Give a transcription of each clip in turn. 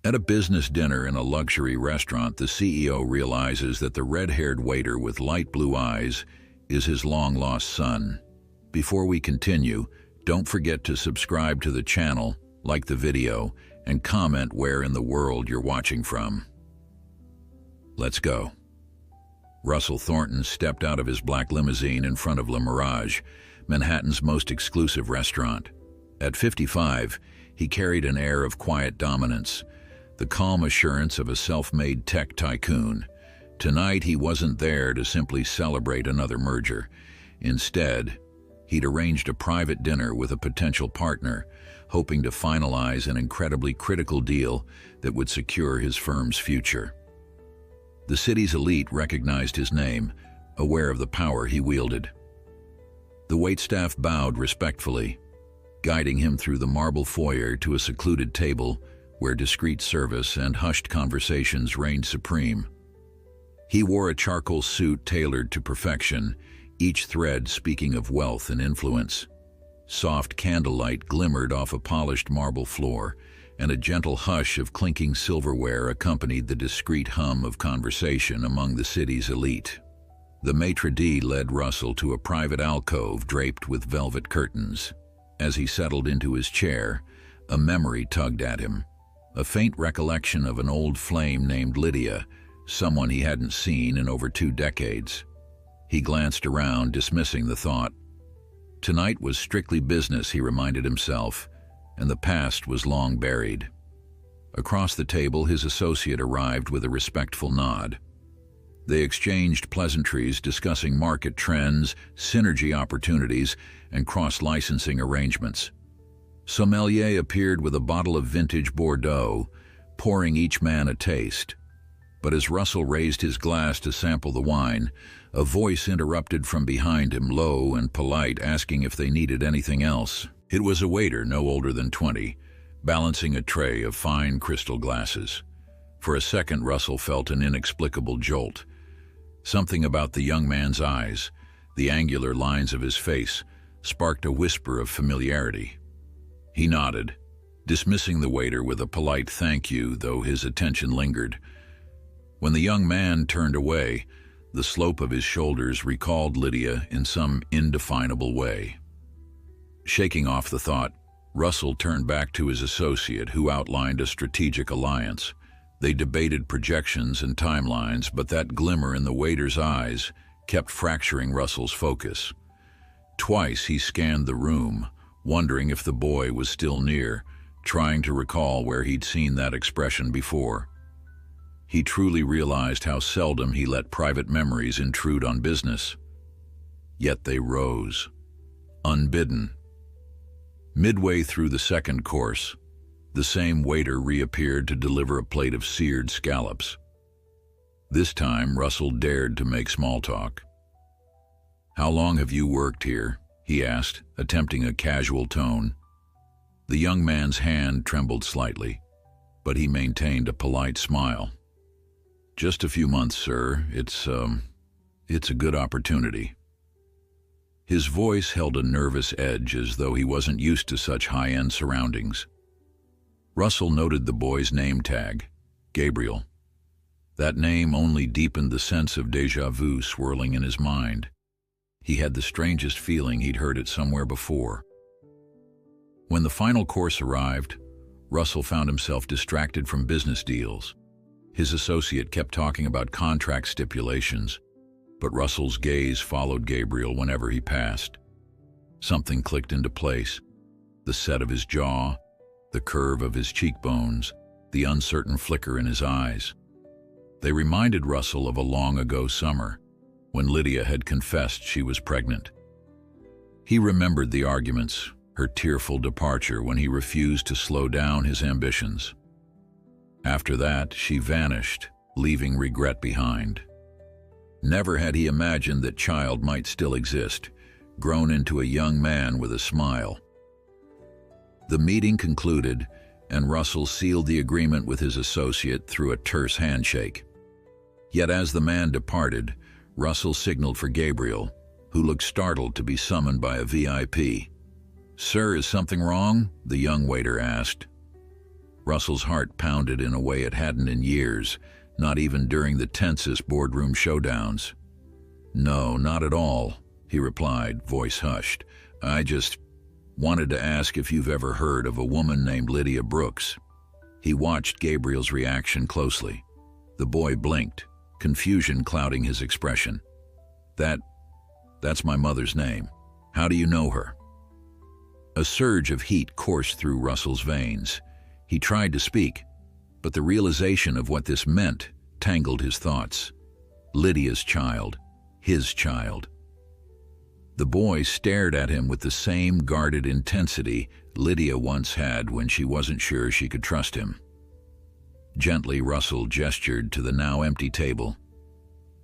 At a business dinner in a luxury restaurant, the CEO realizes that the red-haired waiter with light blue eyes is his long-lost son. Before we continue, don't forget to subscribe to the channel, like the video, and comment where in the world you're watching from. Let's go. Russell Thornton stepped out of his black limousine in front of Le Mirage, Manhattan's most exclusive restaurant. At 55, he carried an air of quiet dominance, the calm assurance of a self-made tech tycoon. Tonight, he wasn't there to simply celebrate another merger. Instead, he'd arranged a private dinner with a potential partner, hoping to finalize an incredibly critical deal that would secure his firm's future. The city's elite recognized his name, aware of the power he wielded. The waitstaff bowed respectfully, guiding him through the marble foyer to a secluded table where discreet service and hushed conversations reigned supreme. He wore a charcoal suit tailored to perfection, each thread speaking of wealth and influence. Soft candlelight glimmered off a polished marble floor, and a gentle hush of clinking silverware accompanied the discreet hum of conversation among the city's elite. The maitre d' led Russell to a private alcove draped with velvet curtains. As he settled into his chair, a memory tugged at him. A faint recollection of an old flame named Lydia, someone he hadn't seen in over 2 decades. He glanced around, dismissing the thought. Tonight was strictly business, he reminded himself, and the past was long buried. Across the table, his associate arrived with a respectful nod. They exchanged pleasantries, discussing market trends, synergy opportunities, and cross-licensing arrangements. Sommelier appeared with a bottle of vintage Bordeaux, pouring each man a taste. But as Russell raised his glass to sample the wine, a voice interrupted from behind him, low and polite, asking if they needed anything else. It was a waiter no older than 20, balancing a tray of fine crystal glasses. For a second, Russell felt an inexplicable jolt. Something about the young man's eyes, the angular lines of his face, sparked a whisper of familiarity. He nodded, dismissing the waiter with a polite thank you, though his attention lingered. When the young man turned away, the slope of his shoulders recalled Lydia in some indefinable way. Shaking off the thought, Russell turned back to his associate, who outlined a strategic alliance. They debated projections and timelines, but that glimmer in the waiter's eyes kept fracturing Russell's focus. Twice he scanned the room, wondering if the boy was still near, trying to recall where he'd seen that expression before. He truly realized how seldom he let private memories intrude on business. Yet they rose, unbidden. Midway through the second course, the same waiter reappeared to deliver a plate of seared scallops. This time, Russell dared to make small talk. "How long have you worked here?" he asked, attempting a casual tone. The young man's hand trembled slightly, but he maintained a polite smile. "Just a few months, sir. It's a good opportunity." His voice held a nervous edge, as though he wasn't used to such high-end surroundings. Russell noted the boy's name tag, Gabriel. That name only deepened the sense of déjà vu swirling in his mind. He had the strangest feeling he'd heard it somewhere before. When the final course arrived, Russell found himself distracted from business deals. His associate kept talking about contract stipulations, but Russell's gaze followed Gabriel whenever he passed. Something clicked into place: the set of his jaw, the curve of his cheekbones, the uncertain flicker in his eyes. They reminded Russell of a long-ago summer, when Lydia had confessed she was pregnant. He remembered the arguments, her tearful departure when he refused to slow down his ambitions. After that, she vanished, leaving regret behind. Never had he imagined that child might still exist, grown into a young man with a smile. The meeting concluded, and Russell sealed the agreement with his associate through a terse handshake. Yet as the man departed, Russell signaled for Gabriel, who looked startled to be summoned by a VIP. "Sir, is something wrong?" the young waiter asked. Russell's heart pounded in a way it hadn't in years, not even during the tensest boardroom showdowns. "No, not at all," he replied, voice hushed. "I just wanted to ask if you've ever heard of a woman named Lydia Brooks." He watched Gabriel's reaction closely. The boy blinked, confusion clouding his expression. That's my mother's name. How do you know her?" A surge of heat coursed through Russell's veins. He tried to speak, but the realization of what this meant tangled his thoughts. Lydia's child, his child. The boy stared at him with the same guarded intensity Lydia once had when she wasn't sure she could trust him. Gently, Russell gestured to the now empty table.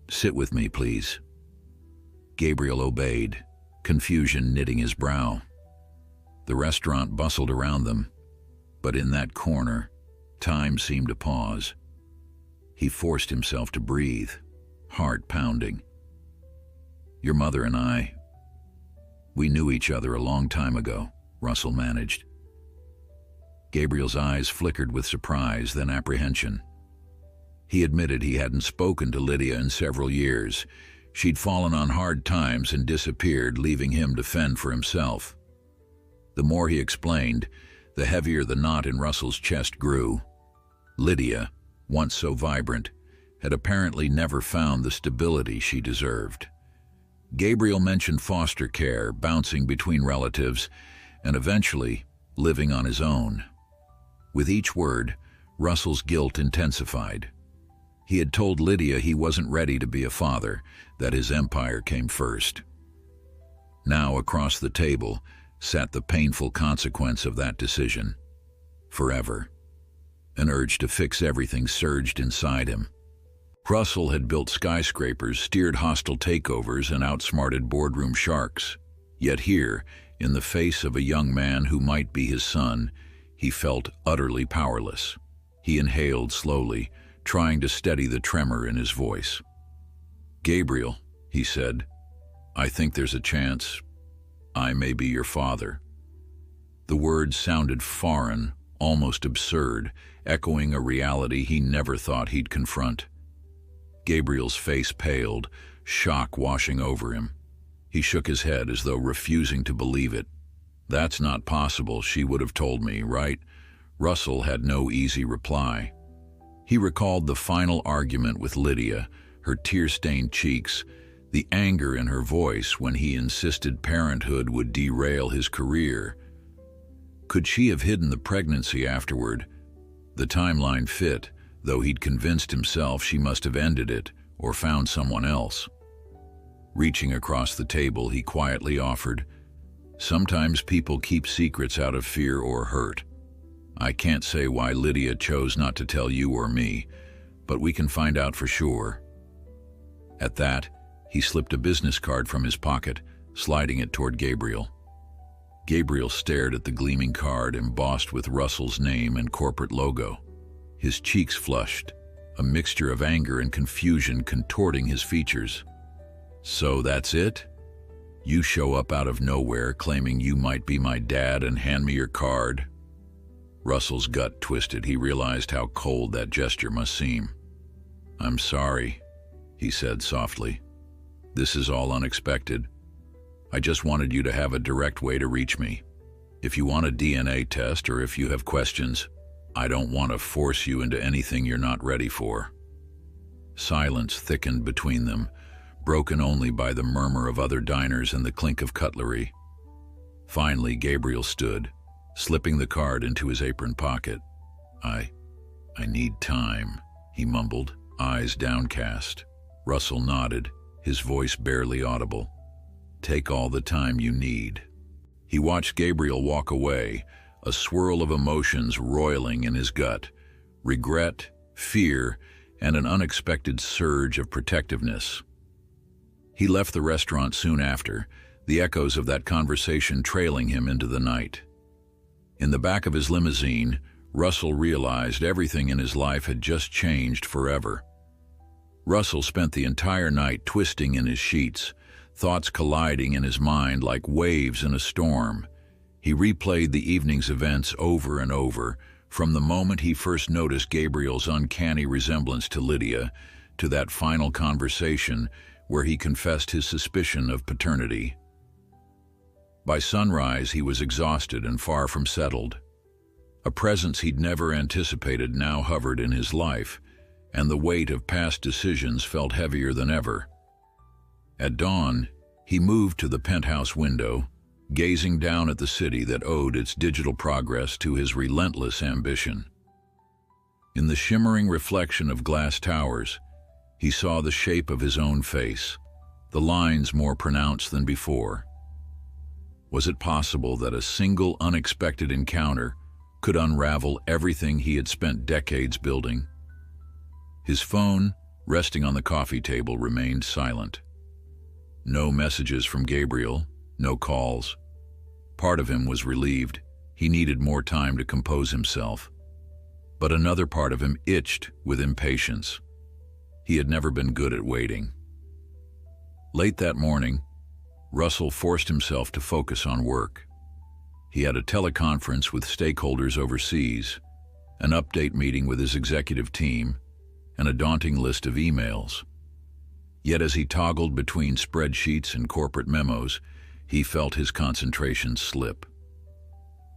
"Sit with me, please." Gabriel obeyed, confusion knitting his brow. The restaurant bustled around them, but in that corner, time seemed to pause. He forced himself to breathe, heart pounding. "Your mother and we knew each other a long time ago," Russell managed. Gabriel's eyes flickered with surprise, then apprehension. He admitted he hadn't spoken to Lydia in several years. She'd fallen on hard times and disappeared, leaving him to fend for himself. The more he explained, the heavier the knot in Russell's chest grew. Lydia, once so vibrant, had apparently never found the stability she deserved. Gabriel mentioned foster care, bouncing between relatives, and eventually living on his own. With each word, Russell's guilt intensified. He had told Lydia he wasn't ready to be a father, that his empire came first. Now, across the table, sat the painful consequence of that decision. Forever. An urge to fix everything surged inside him. Russell had built skyscrapers, steered hostile takeovers, and outsmarted boardroom sharks. Yet here, in the face of a young man who might be his son, he felt utterly powerless. He inhaled slowly, trying to steady the tremor in his voice. "Gabriel," he said, "I think there's a chance I may be your father." The words sounded foreign, almost absurd, echoing a reality he never thought he'd confront. Gabriel's face paled, shock washing over him. He shook his head as though refusing to believe it. "That's not possible, she would have told me, right?" Russell had no easy reply. He recalled the final argument with Lydia, her tear-stained cheeks, the anger in her voice when he insisted parenthood would derail his career. Could she have hidden the pregnancy afterward? The timeline fit, though he'd convinced himself she must have ended it or found someone else. Reaching across the table, he quietly offered, "Sometimes people keep secrets out of fear or hurt. I can't say why Lydia chose not to tell you or me, but we can find out for sure." At that, he slipped a business card from his pocket, sliding it toward Gabriel. Gabriel stared at the gleaming card embossed with Russell's name and corporate logo. His cheeks flushed, a mixture of anger and confusion contorting his features. "So that's it? You show up out of nowhere claiming you might be my dad and hand me your card?" Russell's gut twisted. He realized how cold that gesture must seem. "I'm sorry," he said softly. "This is all unexpected. I just wanted you to have a direct way to reach me. If you want a DNA test or if you have questions, I don't want to force you into anything you're not ready for." Silence thickened between them, broken only by the murmur of other diners and the clink of cutlery. Finally, Gabriel stood, slipping the card into his apron pocket. I need time," he mumbled, eyes downcast. Russell nodded, his voice barely audible. "Take all the time you need." He watched Gabriel walk away, a swirl of emotions roiling in his gut, regret, fear, and an unexpected surge of protectiveness. He left the restaurant soon after, the echoes of that conversation trailing him into the night. In the back of his limousine, Russell realized everything in his life had just changed forever. Russell spent the entire night twisting in his sheets, thoughts colliding in his mind like waves in a storm. He replayed the evening's events over and over, From the moment he first noticed Gabriel's uncanny resemblance to Lydia, to that final conversation where he confessed his suspicion of paternity. By sunrise, he was exhausted and far from settled. A presence he'd never anticipated now hovered in his life, and the weight of past decisions felt heavier than ever. At dawn, he moved to the penthouse window, gazing down at the city that owed its digital progress to his relentless ambition. In the shimmering reflection of glass towers, he saw the shape of his own face, the lines more pronounced than before. Was it possible that a single unexpected encounter could unravel everything he had spent decades building? His phone, resting on the coffee table, remained silent. No messages from Gabriel, no calls. Part of him was relieved. He needed more time to compose himself. But another part of him itched with impatience. He had never been good at waiting. Late that morning, Russell forced himself to focus on work. He had a teleconference with stakeholders overseas, an update meeting with his executive team, and a daunting list of emails. Yet as he toggled between spreadsheets and corporate memos, he felt his concentration slip.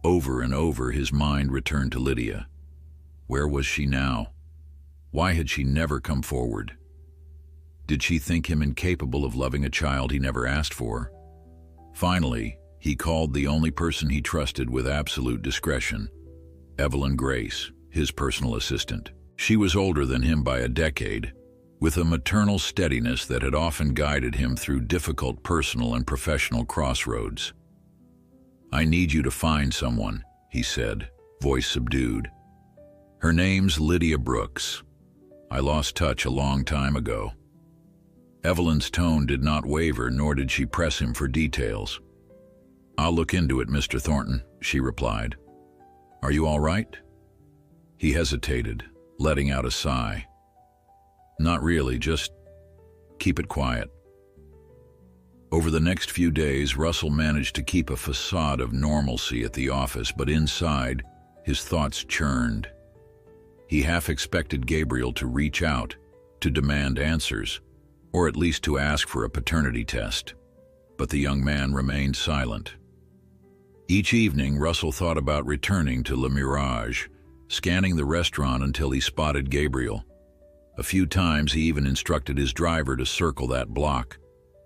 Over and over, his mind returned to Lydia. Where was she now? Why had she never come forward? Did she think him incapable of loving a child he never asked for? Finally, he called the only person he trusted with absolute discretion, Evelyn Grace, his personal assistant. She was older than him by a decade, with a maternal steadiness that had often guided him through difficult personal and professional crossroads. "I need you to find someone," he said, voice subdued. "Her name's Lydia Brooks. I lost touch a long time ago." Evelyn's tone did not waver, nor did she press him for details. "I'll look into it, Mr. Thornton," she replied. "Are you all right?" He hesitated, letting out a sigh. "Not really, just keep it quiet." Over the next few days, Russell managed to keep a facade of normalcy at the office, but inside, his thoughts churned. He half expected Gabriel to reach out, to demand answers, or at least to ask for a paternity test. But the young man remained silent. Each evening, Russell thought about returning to Le Mirage, scanning the restaurant until he spotted Gabriel. A few times he even instructed his driver to circle that block,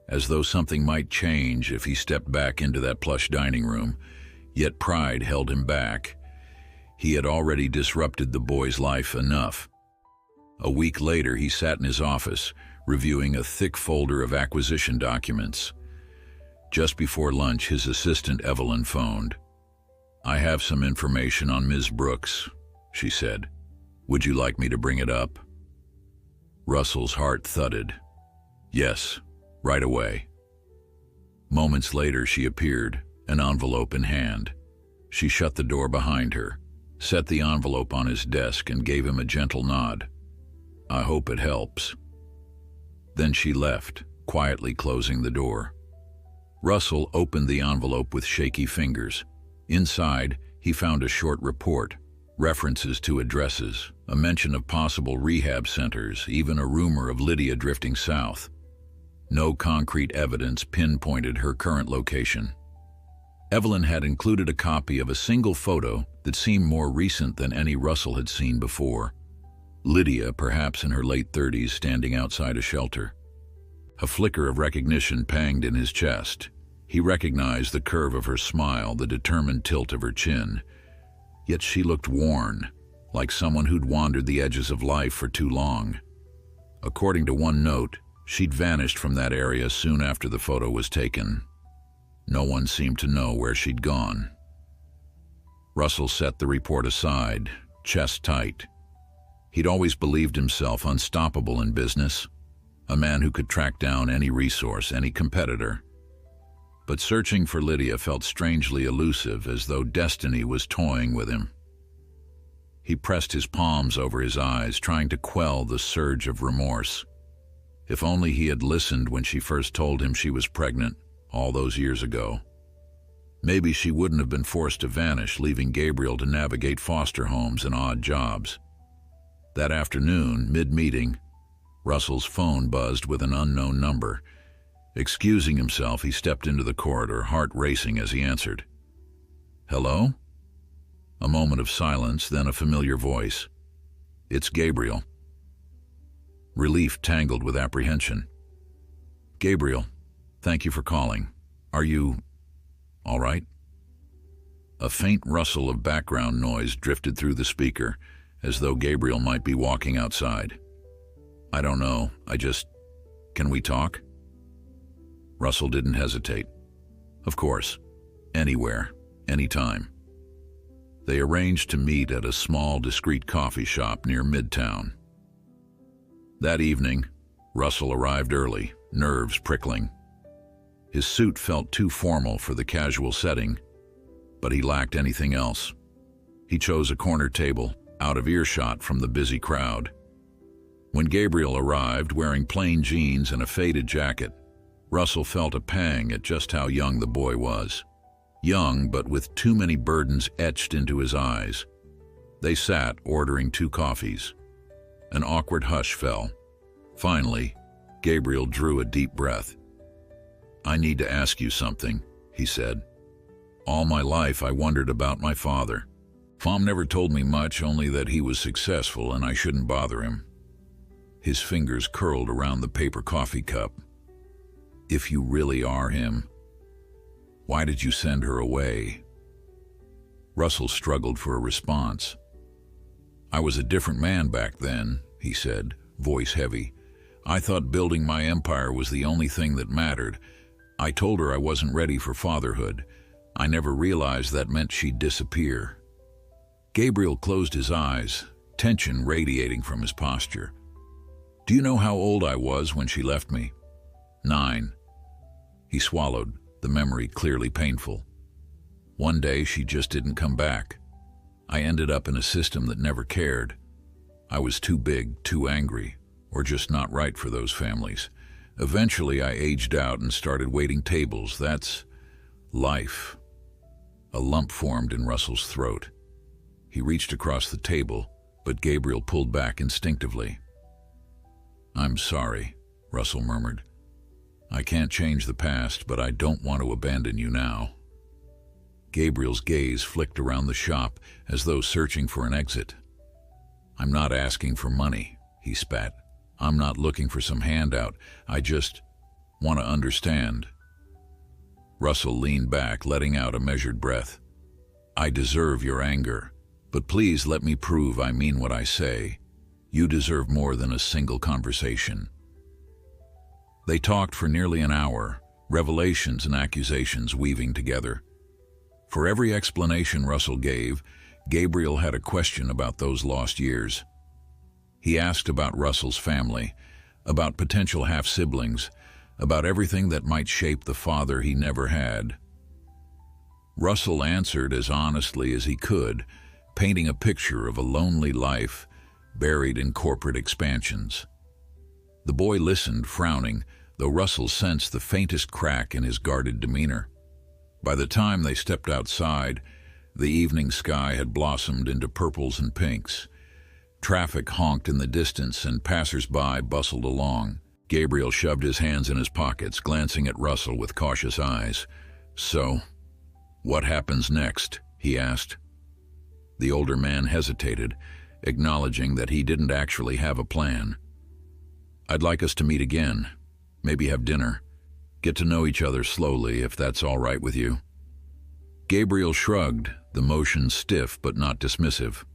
as though something might change if he stepped back into that plush dining room. Yet pride held him back. He had already disrupted the boy's life enough. A week later, he sat in his office, reviewing a thick folder of acquisition documents. Just before lunch, his assistant Evelyn phoned. "I have some information on Ms. Brooks," she said. "Would you like me to bring it up?" Russell's heart thudded. "Yes, right away." Moments later, she appeared, an envelope in hand. She shut the door behind her, set the envelope on his desk, and gave him a gentle nod. "I hope it helps." Then she left, quietly closing the door. Russell opened the envelope with shaky fingers. Inside, he found a short report, references to addresses, a mention of possible rehab centers, even a rumor of Lydia drifting south. No concrete evidence pinpointed her current location. Evelyn had included a copy of a single photo that seemed more recent than any Russell had seen before. Lydia, perhaps in her late 30s, standing outside a shelter. A flicker of recognition panged in his chest. He recognized the curve of her smile, the determined tilt of her chin. Yet she looked worn, like someone who'd wandered the edges of life for too long. According to one note, she'd vanished from that area soon after the photo was taken. No one seemed to know where she'd gone. Russell set the report aside, chest tight. He'd always believed himself unstoppable in business, a man who could track down any resource, any competitor. But searching for Lydia felt strangely elusive, as though destiny was toying with him. He pressed his palms over his eyes, trying to quell the surge of remorse. If only he had listened when she first told him she was pregnant, all those years ago. Maybe she wouldn't have been forced to vanish, leaving Gabriel to navigate foster homes and odd jobs. That afternoon, mid-meeting, Russell's phone buzzed with an unknown number. Excusing himself, he stepped into the corridor, heart racing as he answered. "Hello?" A moment of silence, then a familiar voice. "It's Gabriel." Relief tangled with apprehension. "Gabriel, thank you for calling. Are you all right?" A faint rustle of background noise drifted through the speaker, as though Gabriel might be walking outside. "I don't know, can we talk?" Russell didn't hesitate. "Of course. Anywhere, anytime." They arranged to meet at a small, discreet coffee shop near Midtown. That evening, Russell arrived early, nerves prickling. His suit felt too formal for the casual setting, but he lacked anything else. He chose a corner table, out of earshot from the busy crowd. When Gabriel arrived, wearing plain jeans and a faded jacket, Russell felt a pang at just how young the boy was. Young, but with too many burdens etched into his eyes. They sat, ordering 2 coffees. An awkward hush fell. Finally, Gabriel drew a deep breath. "I need to ask you something," he said. "All my life I wondered about my father. Mom never told me much, only that he was successful and I shouldn't bother him." His fingers curled around the paper coffee cup. "If you really are him, why did you send her away?" Russell struggled for a response. "I was a different man back then," he said, voice heavy. "I thought building my empire was the only thing that mattered. I told her I wasn't ready for fatherhood. I never realized that meant she'd disappear." Gabriel closed his eyes, tension radiating from his posture. "Do you know how old I was when she left me?" 9. He swallowed, the memory clearly painful. "One day she just didn't come back. I ended up in a system that never cared. I was too big, too angry, or just not right for those families. Eventually I aged out and started waiting tables. That's life." A lump formed in Russell's throat. He reached across the table, but Gabriel pulled back instinctively. "I'm sorry," Russell murmured. "I can't change the past, but I don't want to abandon you now." Gabriel's gaze flicked around the shop as though searching for an exit. "I'm not asking for money," he spat. "I'm not looking for some handout. I just want to understand." Russell leaned back, letting out a measured breath. "I deserve your anger, but please let me prove I mean what I say. You deserve more than a single conversation." They talked for nearly an hour, revelations and accusations weaving together. For every explanation Russell gave, Gabriel had a question about those lost years. He asked about Russell's family, about potential half-siblings, about everything that might shape the father he never had. Russell answered as honestly as he could, painting a picture of a lonely life buried in corporate expansions. The boy listened, frowning, though Russell sensed the faintest crack in his guarded demeanor. By the time they stepped outside, the evening sky had blossomed into purples and pinks. Traffic honked in the distance and passers-by bustled along. Gabriel shoved his hands in his pockets, glancing at Russell with cautious eyes. "So, what happens next?" he asked. The older man hesitated, acknowledging that he didn't actually have a plan. "I'd like us to meet again, maybe have dinner, get to know each other slowly, if that's all right with you." Gabriel shrugged, the motion stiff but not dismissive.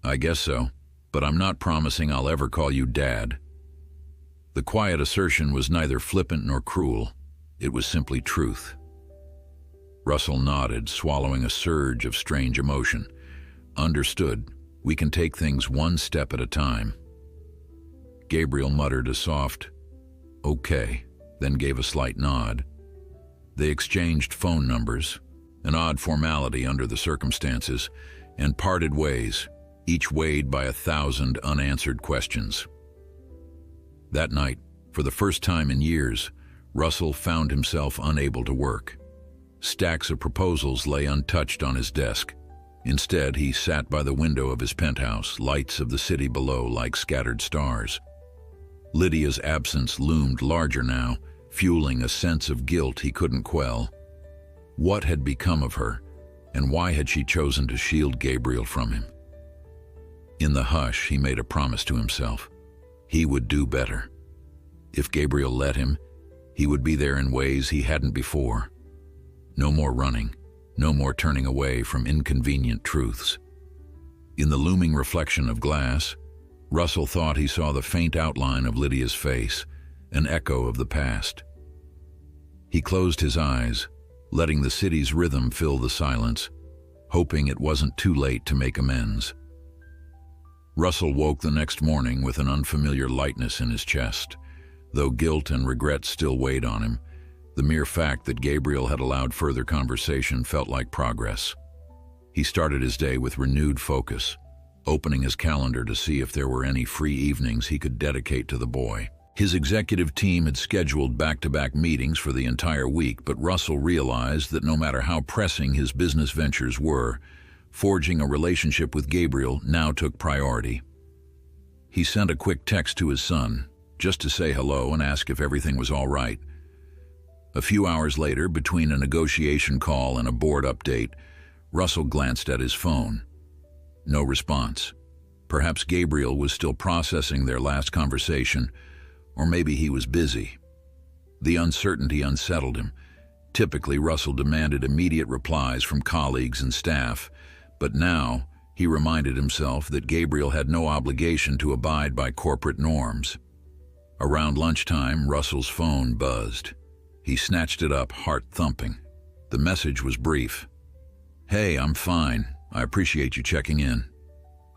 "I guess so, but I'm not promising I'll ever call you Dad." The quiet assertion was neither flippant nor cruel. It was simply truth. Russell nodded, swallowing a surge of strange emotion. "Understood. We can take things one step at a time." Gabriel muttered a soft, "Okay," then gave a slight nod. They exchanged phone numbers, an odd formality under the circumstances, and parted ways, each weighed by 1,000 unanswered questions. That night, for the first time in years, Russell found himself unable to work. Stacks of proposals lay untouched on his desk. Instead, he sat by the window of his penthouse, lights of the city below like scattered stars. Lydia's absence loomed larger now, fueling a sense of guilt he couldn't quell. What had become of her, and why had she chosen to shield Gabriel from him? In the hush, he made a promise to himself. He would do better. If Gabriel let him, he would be there in ways he hadn't before. No more running, no more turning away from inconvenient truths. In the looming reflection of glass, Russell thought he saw the faint outline of Lydia's face, an echo of the past. He closed his eyes, letting the city's rhythm fill the silence, hoping it wasn't too late to make amends. Russell woke the next morning with an unfamiliar lightness in his chest. Though guilt and regret still weighed on him, the mere fact that Gabriel had allowed further conversation felt like progress. He started his day with renewed focus, opening his calendar to see if there were any free evenings he could dedicate to the boy. His executive team had scheduled back-to-back meetings for the entire week, but Russell realized that no matter how pressing his business ventures were, forging a relationship with Gabriel now took priority. He sent a quick text to his son, just to say hello and ask if everything was all right. A few hours later, between a negotiation call and a board update, Russell glanced at his phone. No response. Perhaps Gabriel was still processing their last conversation, or maybe he was busy. The uncertainty unsettled him. Typically, Russell demanded immediate replies from colleagues and staff, but now he reminded himself that Gabriel had no obligation to abide by corporate norms. Around lunchtime, Russell's phone buzzed. He snatched it up, heart thumping. The message was brief. "Hey, I'm fine. I appreciate you checking in."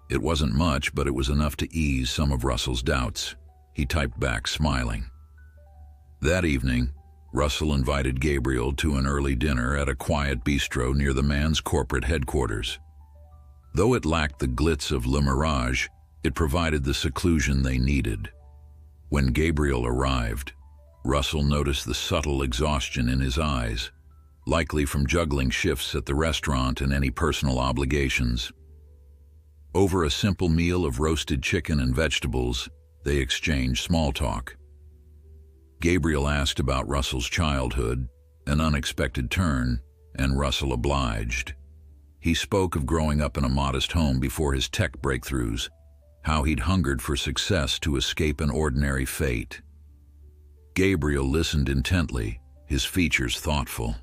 It wasn't much, but it was enough to ease some of Russell's doubts. He typed back, smiling. That evening, Russell invited Gabriel to an early dinner at a quiet bistro near the man's corporate headquarters. Though it lacked the glitz of Le Mirage, it provided the seclusion they needed. When Gabriel arrived, Russell noticed the subtle exhaustion in his eyes, likely from juggling shifts at the restaurant and any personal obligations. Over a simple meal of roasted chicken and vegetables, they exchanged small talk. Gabriel asked about Russell's childhood, an unexpected turn, and Russell obliged. He spoke of growing up in a modest home before his tech breakthroughs, how he'd hungered for success to escape an ordinary fate. Gabriel listened intently, his features thoughtful.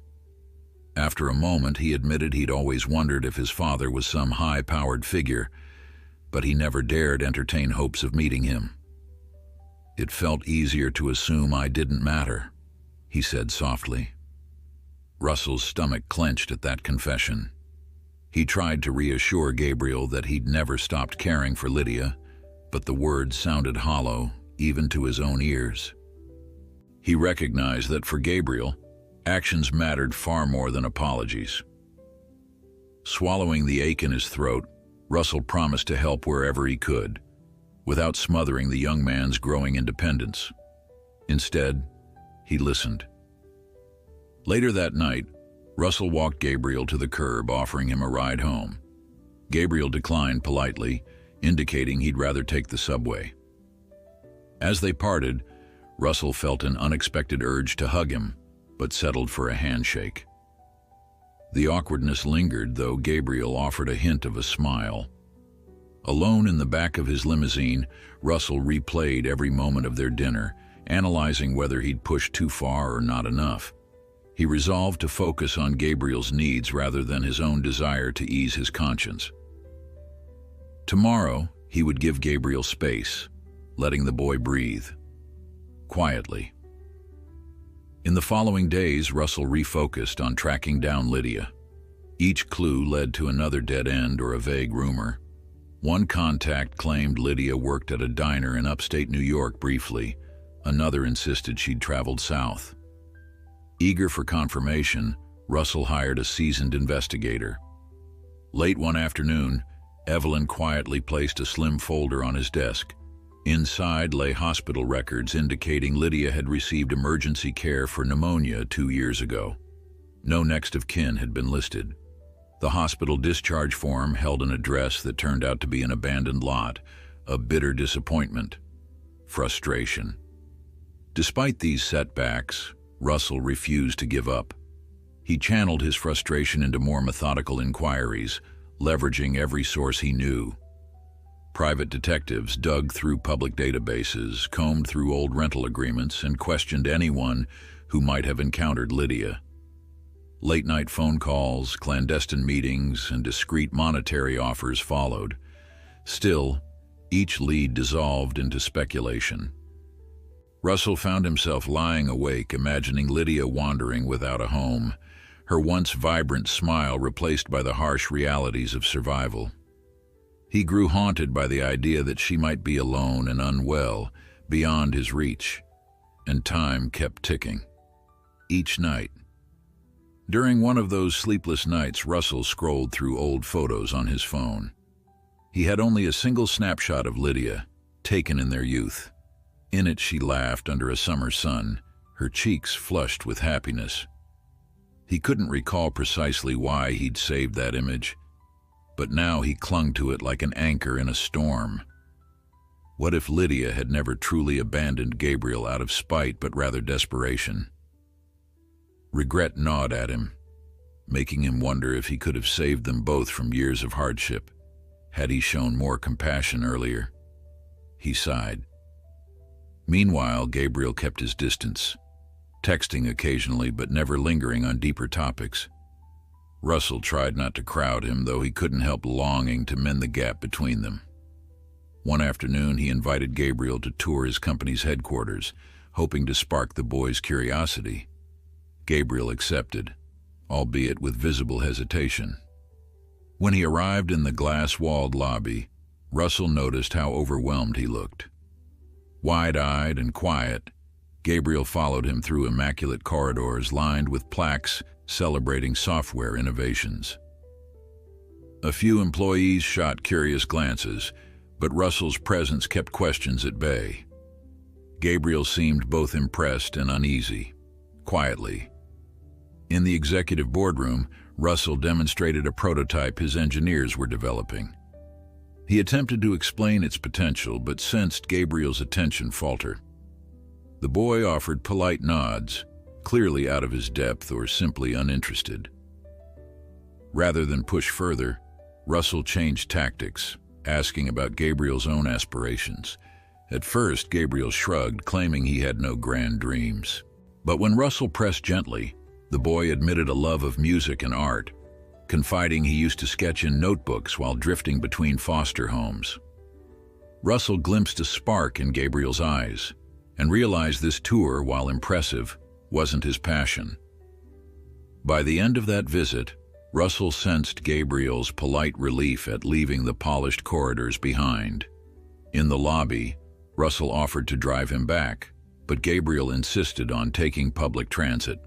After a moment, he admitted he'd always wondered if his father was some high-powered figure, but he never dared entertain hopes of meeting him. "It felt easier to assume I didn't matter," he said softly. Russell's stomach clenched at that confession. He tried to reassure Gabriel that he'd never stopped caring for Lydia, but the words sounded hollow, even to his own ears. He recognized that for Gabriel, actions mattered far more than apologies. Swallowing the ache in his throat, Russell promised to help wherever he could, without smothering the young man's growing independence. Instead, he listened. Later that night, Russell walked Gabriel to the curb, offering him a ride home. Gabriel declined politely, indicating he'd rather take the subway. As they parted, Russell felt an unexpected urge to hug him, but settled for a handshake. The awkwardness lingered, though Gabriel offered a hint of a smile. Alone in the back of his limousine, Russell replayed every moment of their dinner, analyzing whether he'd pushed too far or not enough. He resolved to focus on Gabriel's needs rather than his own desire to ease his conscience. Tomorrow, he would give Gabriel space, letting the boy breathe. Quietly. In the following days, Russell refocused on tracking down Lydia. Each clue led to another dead end or a vague rumor. One contact claimed Lydia worked at a diner in upstate New York briefly. Another insisted she'd traveled south. Eager for confirmation, Russell hired a seasoned investigator. Late one afternoon, Evelyn quietly placed a slim folder on his desk. Inside lay hospital records indicating Lydia had received emergency care for pneumonia 2 years ago. No next of kin had been listed. The hospital discharge form held an address that turned out to be an abandoned lot, a bitter disappointment, frustration. Despite these setbacks, Russell refused to give up. He channeled his frustration into more methodical inquiries, leveraging every source he knew. Private detectives dug through public databases, combed through old rental agreements, and questioned anyone who might have encountered Lydia. Late-night phone calls, clandestine meetings, and discreet monetary offers followed. Still, each lead dissolved into speculation. Russell found himself lying awake, imagining Lydia wandering without a home, her once vibrant smile replaced by the harsh realities of survival. He grew haunted by the idea that she might be alone and unwell, beyond his reach, and time kept ticking. Each night. During one of those sleepless nights, Russell scrolled through old photos on his phone. He had only a single snapshot of Lydia, taken in their youth. In it, she laughed under a summer sun, her cheeks flushed with happiness. He couldn't recall precisely why he'd saved that image, but now he clung to it like an anchor in a storm. What if Lydia had never truly abandoned Gabriel out of spite, but rather desperation? Regret gnawed at him, making him wonder if he could have saved them both from years of hardship, had he shown more compassion earlier. He sighed. Meanwhile, Gabriel kept his distance, texting occasionally but never lingering on deeper topics. Russell tried not to crowd him, though he couldn't help longing to mend the gap between them. One afternoon, he invited Gabriel to tour his company's headquarters, hoping to spark the boy's curiosity. Gabriel accepted, albeit with visible hesitation. When he arrived in the glass-walled lobby, Russell noticed how overwhelmed he looked. Wide-eyed and quiet, Gabriel followed him through immaculate corridors lined with plaques celebrating software innovations. A few employees shot curious glances, but Russell's presence kept questions at bay. Gabriel seemed both impressed and uneasy, quietly. In the executive boardroom, Russell demonstrated a prototype his engineers were developing. He attempted to explain its potential, but sensed Gabriel's attention falter. The boy offered polite nods, clearly out of his depth or simply uninterested. Rather than push further, Russell changed tactics, asking about Gabriel's own aspirations. At first, Gabriel shrugged, claiming he had no grand dreams. But when Russell pressed gently, the boy admitted a love of music and art, confiding he used to sketch in notebooks while drifting between foster homes. Russell glimpsed a spark in Gabriel's eyes and realized this tour, while impressive, wasn't his passion. By the end of that visit, Russell sensed Gabriel's polite relief at leaving the polished corridors behind. In the lobby, Russell offered to drive him back, but Gabriel insisted on taking public transit.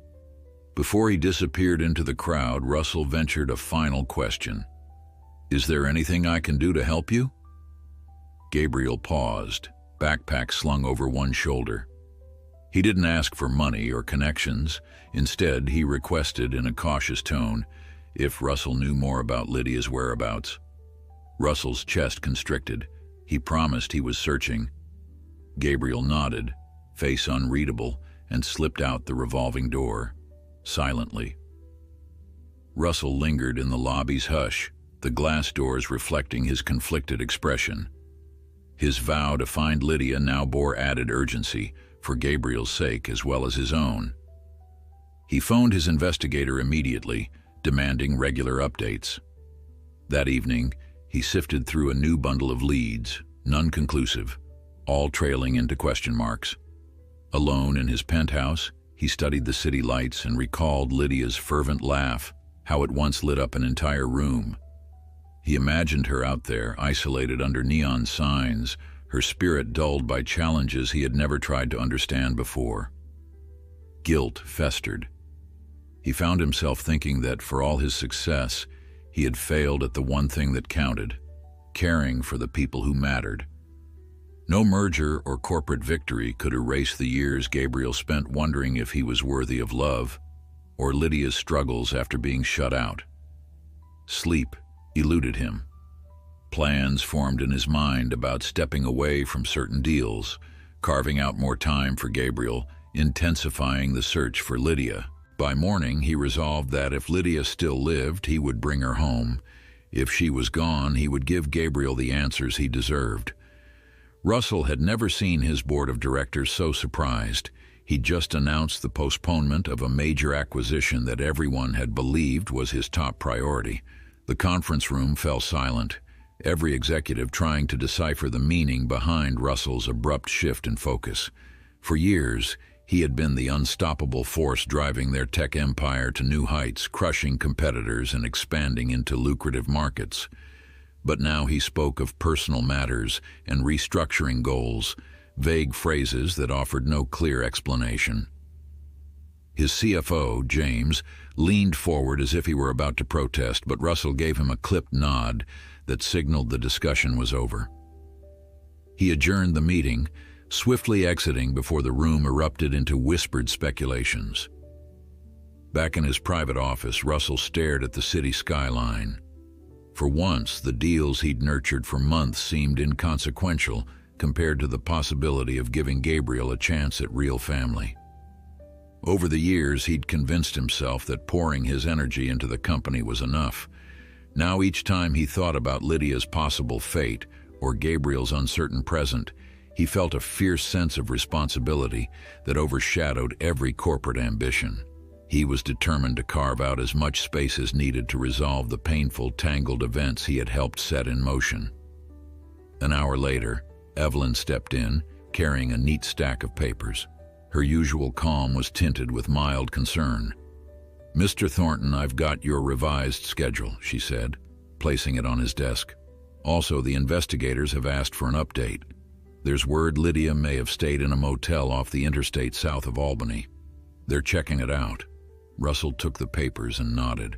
Before he disappeared into the crowd, Russell ventured a final question. "Is there anything I can do to help you?" Gabriel paused, backpack slung over one shoulder. He didn't ask for money or connections. Instead, he requested in a cautious tone if Russell knew more about Lydia's whereabouts. Russell's chest constricted. He promised he was searching. Gabriel nodded, face unreadable, and slipped out the revolving door, silently. Russell lingered in the lobby's hush, the glass doors reflecting his conflicted expression. His vow to find Lydia now bore added urgency, for Gabriel's sake as well as his own. He phoned his investigator immediately, demanding regular updates. That evening, he sifted through a new bundle of leads, none conclusive, all trailing into question marks. Alone in his penthouse, he studied the city lights and recalled Lydia's fervent laugh, how it once lit up an entire room. He imagined her out there, isolated under neon signs, her spirit dulled by challenges he had never tried to understand before. Guilt festered. He found himself thinking that for all his success, he had failed at the one thing that counted, caring for the people who mattered. No merger or corporate victory could erase the years Gabriel spent wondering if he was worthy of love, or Lydia's struggles after being shut out. Sleep eluded him. Plans formed in his mind about stepping away from certain deals, carving out more time for Gabriel, intensifying the search for Lydia. By morning, he resolved that if Lydia still lived, he would bring her home. If she was gone, he would give Gabriel the answers he deserved. Russell had never seen his board of directors so surprised. He'd just announced the postponement of a major acquisition that everyone had believed was his top priority. The conference room fell silent, every executive trying to decipher the meaning behind Russell's abrupt shift in focus. For years, he had been the unstoppable force driving their tech empire to new heights, crushing competitors and expanding into lucrative markets. But now he spoke of personal matters and restructuring goals, vague phrases that offered no clear explanation. His CFO, James, leaned forward as if he were about to protest, but Russell gave him a clipped nod that signaled the discussion was over. He adjourned the meeting, swiftly exiting before the room erupted into whispered speculations. Back in his private office, Russell stared at the city skyline. For once, the deals he'd nurtured for months seemed inconsequential compared to the possibility of giving Gabriel a chance at real family. Over the years, he'd convinced himself that pouring his energy into the company was enough. Now each time he thought about Lydia's possible fate or Gabriel's uncertain present, he felt a fierce sense of responsibility that overshadowed every corporate ambition. He was determined to carve out as much space as needed to resolve the painful, tangled events he had helped set in motion. An hour later, Evelyn stepped in, carrying a neat stack of papers. Her usual calm was tinted with mild concern. "Mr. Thornton, I've got your revised schedule," she said, placing it on his desk. "Also, the investigators have asked for an update. There's word Lydia may have stayed in a motel off the interstate south of Albany. They're checking it out." Russell took the papers and nodded.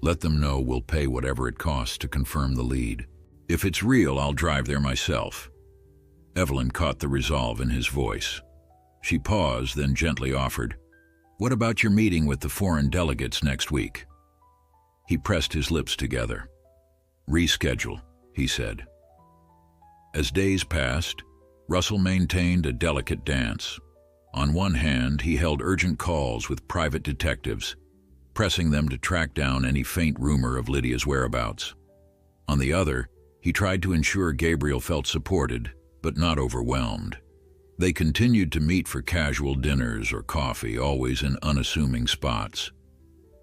"Let them know we'll pay whatever it costs to confirm the lead. If it's real, I'll drive there myself." Evelyn caught the resolve in his voice. She paused, then gently offered, "What about your meeting with the foreign delegates next week?" He pressed his lips together. "Reschedule," he said. As days passed, Russell maintained a delicate dance. On one hand, he held urgent calls with private detectives, pressing them to track down any faint rumor of Lydia's whereabouts. On the other, he tried to ensure Gabriel felt supported, but not overwhelmed. They continued to meet for casual dinners or coffee, always in unassuming spots.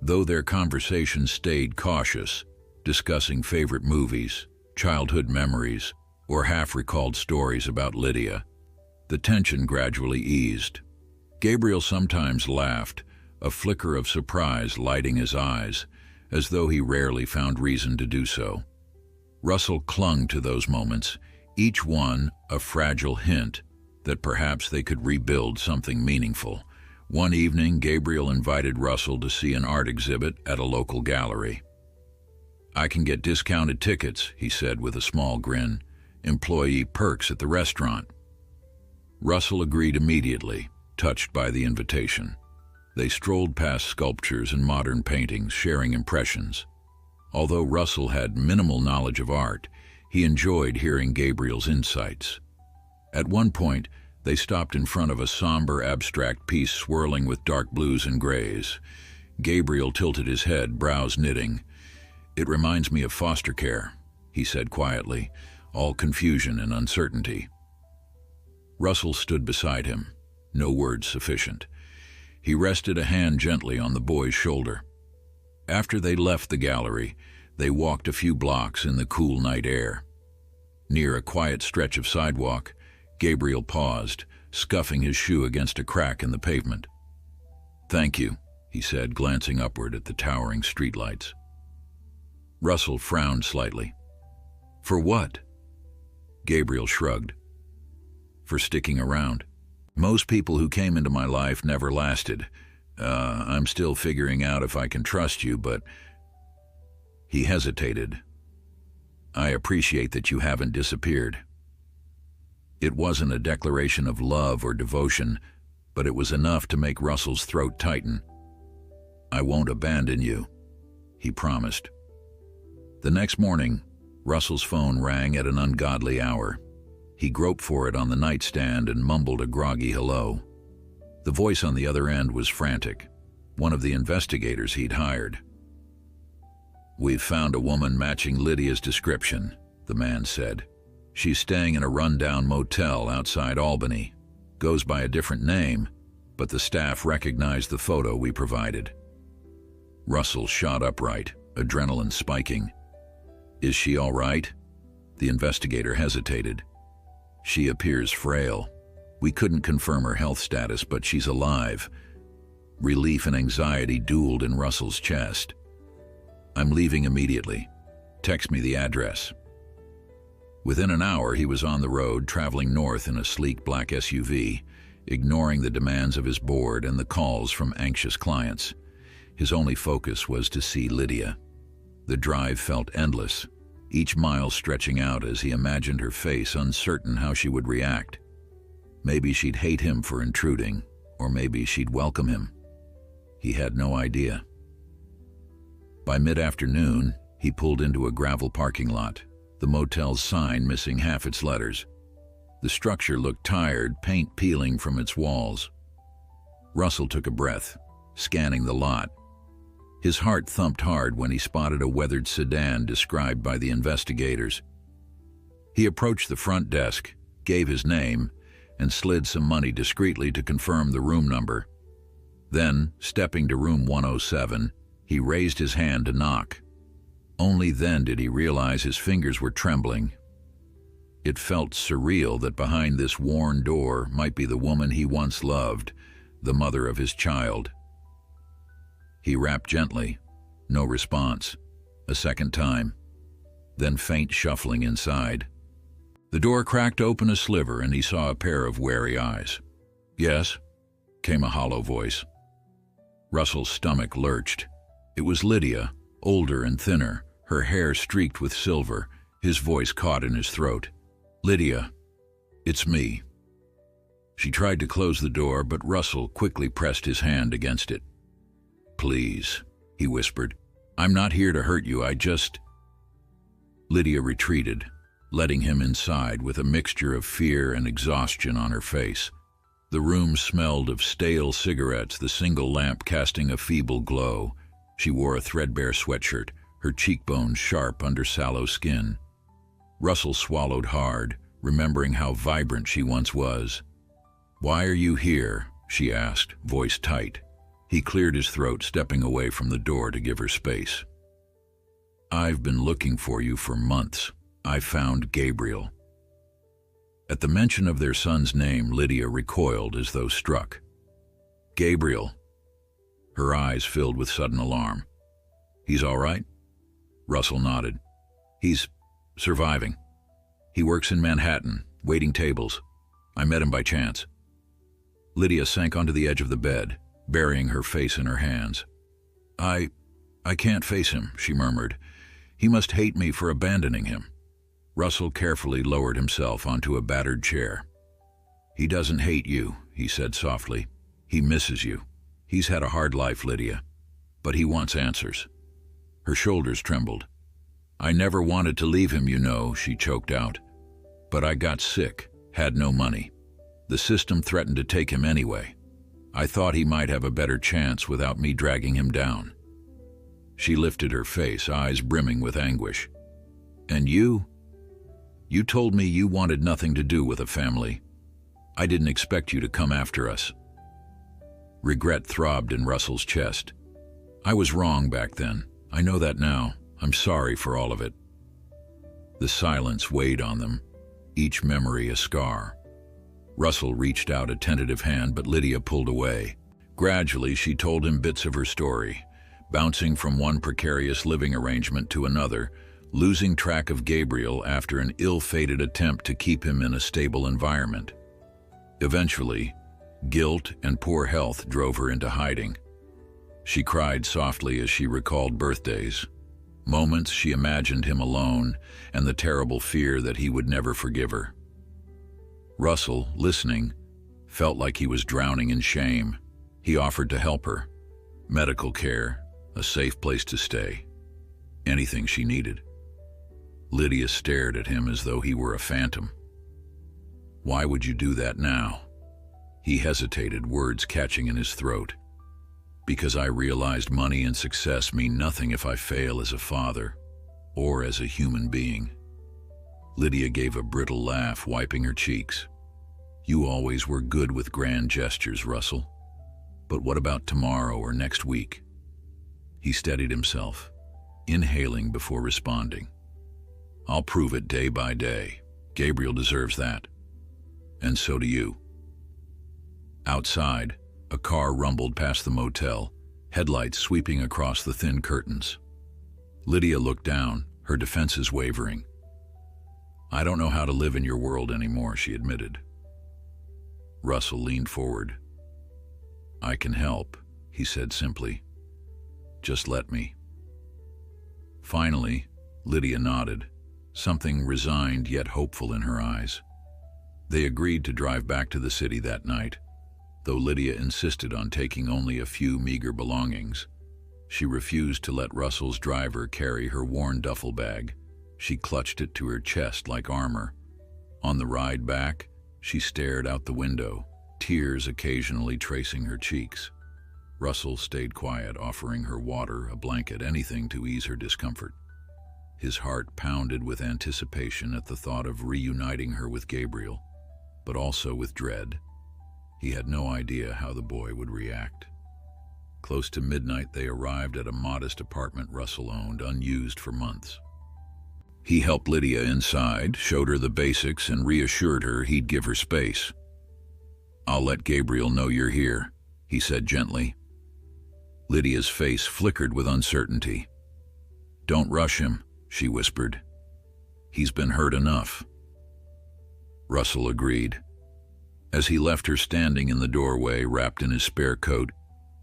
Though their conversations stayed cautious, discussing favorite movies, childhood memories, or half-recalled stories about Lydia, the tension gradually eased. Gabriel sometimes laughed, a flicker of surprise lighting his eyes, as though he rarely found reason to do so. Russell clung to those moments, each one a fragile hint that perhaps they could rebuild something meaningful. One evening, Gabriel invited Russell to see an art exhibit at a local gallery. "I can get discounted tickets," he said with a small grin. "Employee perks at the restaurant." Russell agreed immediately, touched by the invitation. They strolled past sculptures and modern paintings, sharing impressions. Although Russell had minimal knowledge of art, he enjoyed hearing Gabriel's insights. At one point, they stopped in front of a somber, abstract piece swirling with dark blues and grays. Gabriel tilted his head, brows knitting. "It reminds me of foster care," he said quietly, all confusion and uncertainty. Russell stood beside him, no words sufficient. He rested a hand gently on the boy's shoulder. After they left the gallery, they walked a few blocks in the cool night air. Near a quiet stretch of sidewalk, Gabriel paused, scuffing his shoe against a crack in the pavement. "Thank you," he said, glancing upward at the towering streetlights. Russell frowned slightly. "For what?" Gabriel shrugged. "For sticking around. Most people who came into my life never lasted. I'm still figuring out if I can trust you, but..." He hesitated. "I appreciate that you haven't disappeared." It wasn't a declaration of love or devotion, but it was enough to make Russell's throat tighten. I won't abandon you," he promised. The next morning, Russell's phone rang at an ungodly hour. He groped for it on the nightstand and mumbled a groggy hello. The voice on the other end was frantic, one of the investigators he'd hired. "We've found a woman matching Lydia's description," the man said. "She's staying in a rundown motel outside Albany. Goes by a different name, but the staff recognized the photo we provided." Russell shot upright, adrenaline spiking. "Is she all right?" The investigator hesitated. "She appears frail. We couldn't confirm her health status, but she's alive." Relief and anxiety dueled in Russell's chest. "I'm leaving immediately. Text me the address." Within an hour, he was on the road, traveling north in a sleek black SUV, ignoring the demands of his board and the calls from anxious clients. His only focus was to see Lydia. The drive felt endless, each mile stretching out as he imagined her face, uncertain how she would react. Maybe she'd hate him for intruding, or maybe she'd welcome him. He had no idea. By mid-afternoon, he pulled into a gravel parking lot, the motel's sign missing half its letters. The structure looked tired, paint peeling from its walls. Russell took a breath, scanning the lot. His heart thumped hard when he spotted a weathered sedan described by the investigators. He approached the front desk, gave his name, and slid some money discreetly to confirm the room number. Then, stepping to room 107, he raised his hand to knock. Only then did he realize his fingers were trembling. It felt surreal that behind this worn door might be the woman he once loved, the mother of his child. He rapped gently. No response. A second time. Then faint shuffling inside. The door cracked open a sliver and he saw a pair of wary eyes. "Yes?" came a hollow voice. Russell's stomach lurched. It was Lydia, older and thinner, her hair streaked with silver, his voice caught in his throat. "Lydia, it's me." She tried to close the door, but Russell quickly pressed his hand against it. "Please," he whispered. "I'm not here to hurt you, I just—" Lydia retreated, letting him inside with a mixture of fear and exhaustion on her face. The room smelled of stale cigarettes, the single lamp casting a feeble glow. She wore a threadbare sweatshirt, her cheekbones sharp under sallow skin. Russell swallowed hard, remembering how vibrant she once was. "Why are you here?" she asked, voice tight. He cleared his throat, stepping away from the door to give her space. "I've been looking for you for months. I found Gabriel." At the mention of their son's name, Lydia recoiled as though struck. "Gabriel?" Her eyes filled with sudden alarm. "He's all right?" Russell nodded. "He's surviving. He works in Manhattan, waiting tables. I met him by chance." Lydia sank onto the edge of the bed, burying her face in her hands. I can't face him," she murmured. "He must hate me for abandoning him." Russell carefully lowered himself onto a battered chair. "He doesn't hate you," he said softly. "He misses you. He's had a hard life, Lydia. But he wants answers." Her shoulders trembled. "I never wanted to leave him, you know," she choked out. "But I got sick, had no money. The system threatened to take him anyway. I thought he might have a better chance without me dragging him down." She lifted her face, eyes brimming with anguish. "And you? You told me you wanted nothing to do with a family. I didn't expect you to come after us." Regret throbbed in Russell's chest. "I was wrong back then. I know that now. I'm sorry for all of it." The silence weighed on them, each memory a scar. Russell reached out a tentative hand, but Lydia pulled away. Gradually, she told him bits of her story, bouncing from one precarious living arrangement to another, losing track of Gabriel after an ill-fated attempt to keep him in a stable environment. Eventually, guilt and poor health drove her into hiding. She cried softly as she recalled birthdays, moments she imagined him alone, and the terrible fear that he would never forgive her. Russell, listening, felt like he was drowning in shame. He offered to help her. medical care, a safe place to stay, anything she needed. Lydia stared at him as though he were a phantom. "Why would you do that now?" He hesitated, words catching in his throat. "Because I realized money and success mean nothing if I fail as a father or as a human being." Lydia gave a brittle laugh, wiping her cheeks. "You always were good with grand gestures, Russell. But what about tomorrow or next week?" He steadied himself, inhaling before responding. "I'll prove it day by day. Gabriel deserves that. And so do you." Outside, a car rumbled past the motel, headlights sweeping across the thin curtains. Lydia looked down, her defenses wavering. "I don't know how to live in your world anymore," she admitted. Russell leaned forward. "I can help," he said simply. "Just let me." Finally, Lydia nodded, something resigned yet hopeful in her eyes. They agreed to drive back to the city that night, though Lydia insisted on taking only a few meager belongings. She refused to let Russell's driver carry her worn duffel bag. She clutched it to her chest like armor. On the ride back, she stared out the window, tears occasionally tracing her cheeks. Russell stayed quiet, offering her water, a blanket, anything to ease her discomfort. His heart pounded with anticipation at the thought of reuniting her with Gabriel, but also with dread. He had no idea how the boy would react. Close to midnight, they arrived at a modest apartment Russell owned, unused for months. He helped Lydia inside, showed her the basics, and reassured her he'd give her space. "I'll let Gabriel know you're here," he said gently. Lydia's face flickered with uncertainty. "Don't rush him," she whispered. "He's been hurt enough." Russell agreed. As he left her standing in the doorway, wrapped in his spare coat,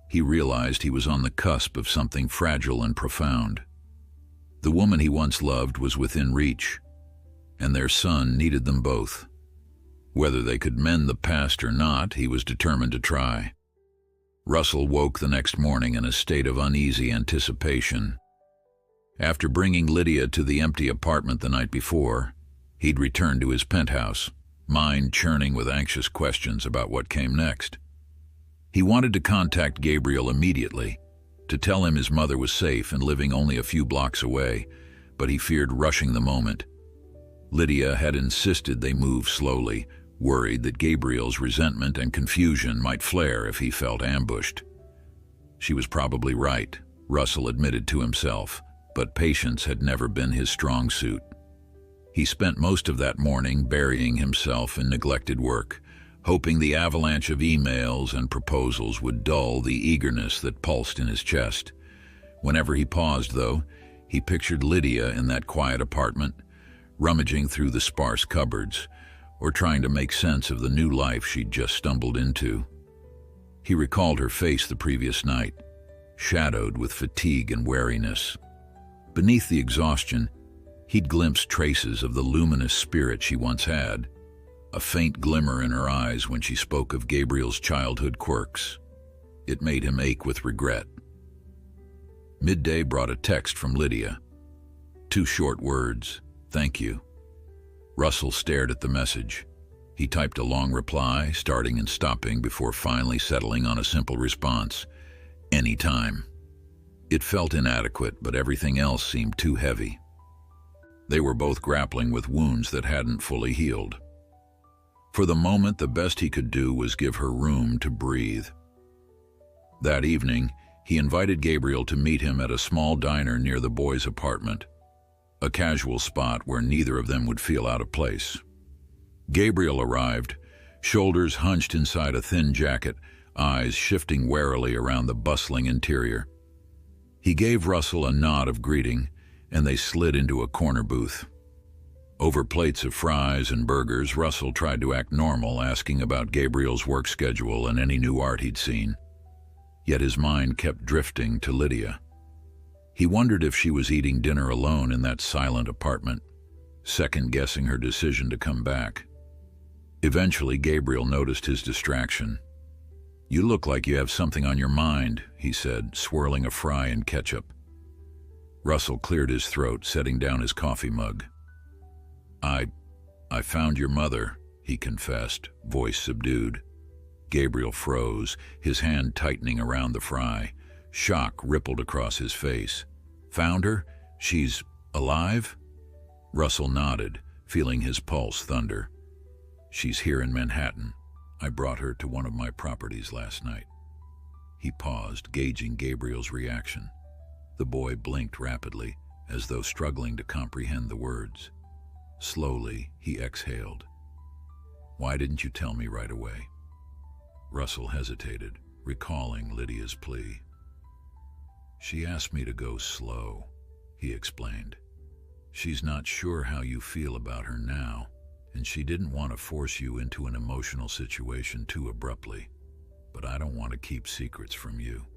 he realized he was on the cusp of something fragile and profound. The woman he once loved was within reach, and their son needed them both. Whether they could mend the past or not, he was determined to try. Russell woke the next morning in a state of uneasy anticipation. After bringing Lydia to the empty apartment the night before, he'd returned to his penthouse, mind churning with anxious questions about what came next. He wanted to contact Gabriel immediately, to tell him his mother was safe and living only a few blocks away, but he feared rushing the moment. Lydia had insisted they move slowly, worried that Gabriel's resentment and confusion might flare if he felt ambushed. She was probably right, Russell admitted to himself, but patience had never been his strong suit. He spent most of that morning burying himself in neglected work, hoping the avalanche of emails and proposals would dull the eagerness that pulsed in his chest. Whenever he paused, though, he pictured Lydia in that quiet apartment, rummaging through the sparse cupboards, or trying to make sense of the new life she'd just stumbled into. He recalled her face the previous night, shadowed with fatigue and weariness. Beneath the exhaustion, he'd glimpsed traces of the luminous spirit she once had, a faint glimmer in her eyes when she spoke of Gabriel's childhood quirks. It made him ache with regret. Midday brought a text from Lydia. 2 short words, "Thank you." Russell stared at the message. He typed a long reply, starting and stopping before finally settling on a simple response, "Anytime." It felt inadequate, but everything else seemed too heavy. They were both grappling with wounds that hadn't fully healed. For the moment, the best he could do was give her room to breathe. That evening, he invited Gabriel to meet him at a small diner near the boys' apartment, a casual spot where neither of them would feel out of place. Gabriel arrived, shoulders hunched inside a thin jacket, eyes shifting warily around the bustling interior. He gave Russell a nod of greeting, and they slid into a corner booth. Over plates of fries and burgers, Russell tried to act normal, asking about Gabriel's work schedule and any new art he'd seen. Yet his mind kept drifting to Lydia. He wondered if she was eating dinner alone in that silent apartment, second-guessing her decision to come back. Eventually, Gabriel noticed his distraction. "You look like you have something on your mind," he said, swirling a fry in ketchup. Russell cleared his throat, setting down his coffee mug. I found your mother," he confessed, voice subdued. Gabriel froze, his hand tightening around the fry. Shock rippled across his face. "Found her? She's alive?" Russell nodded, feeling his pulse thunder. "She's here in Manhattan. I brought her to one of my properties last night." He paused, gauging Gabriel's reaction. The boy blinked rapidly, as though struggling to comprehend the words. Slowly, he exhaled. "Why didn't you tell me right away?" Russell hesitated, recalling Lydia's plea. "She asked me to go slow," he explained. "She's not sure how you feel about her now, and she didn't want to force you into an emotional situation too abruptly, but I don't want to keep secrets from you."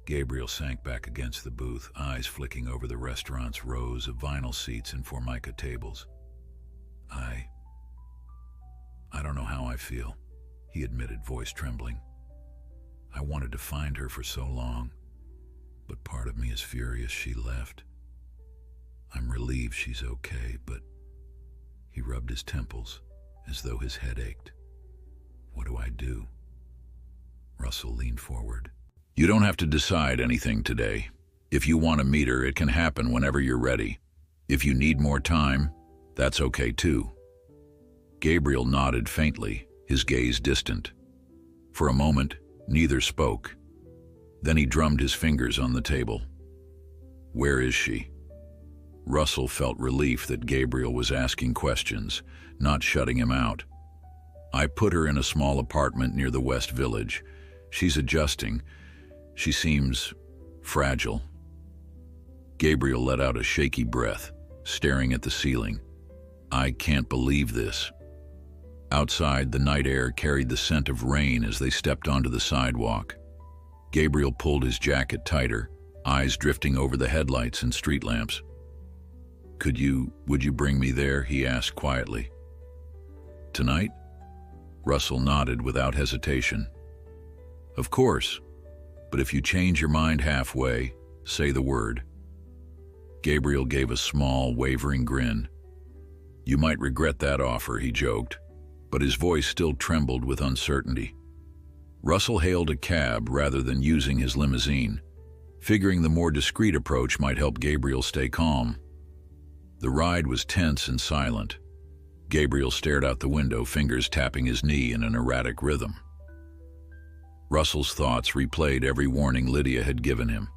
Gabriel sank back against the booth, eyes flicking over the restaurant's rows of vinyl seats and formica tables. I don't know how I feel," he admitted, voice trembling. "I wanted to find her for so long, but part of me is furious she left. I'm relieved she's okay, but..." He rubbed his temples, as though his head ached. "What do I do?" Russell leaned forward. "You don't have to decide anything today. If you want to meet her, it can happen whenever you're ready. If you need more time, that's okay too." Gabriel nodded faintly, his gaze distant. For a moment, neither spoke. Then he drummed his fingers on the table. "Where is she?" Russell felt relief that Gabriel was asking questions, not shutting him out. "I put her in a small apartment near the West Village. She's adjusting. She seems fragile." Gabriel let out a shaky breath, staring at the ceiling. "I can't believe this." Outside, the night air carried the scent of rain as they stepped onto the sidewalk. Gabriel pulled his jacket tighter, eyes drifting over the headlights and street lamps. Would you bring me there?" he asked quietly. "Tonight?" Russell nodded without hesitation. "Of course, but if you change your mind halfway, say the word." Gabriel gave a small, wavering grin. "You might regret that offer," he joked, but his voice still trembled with uncertainty. Russell hailed a cab rather than using his limousine, figuring the more discreet approach might help Gabriel stay calm. The ride was tense and silent. Gabriel stared out the window, fingers tapping his knee in an erratic rhythm. Russell's thoughts replayed every warning Lydia had given him.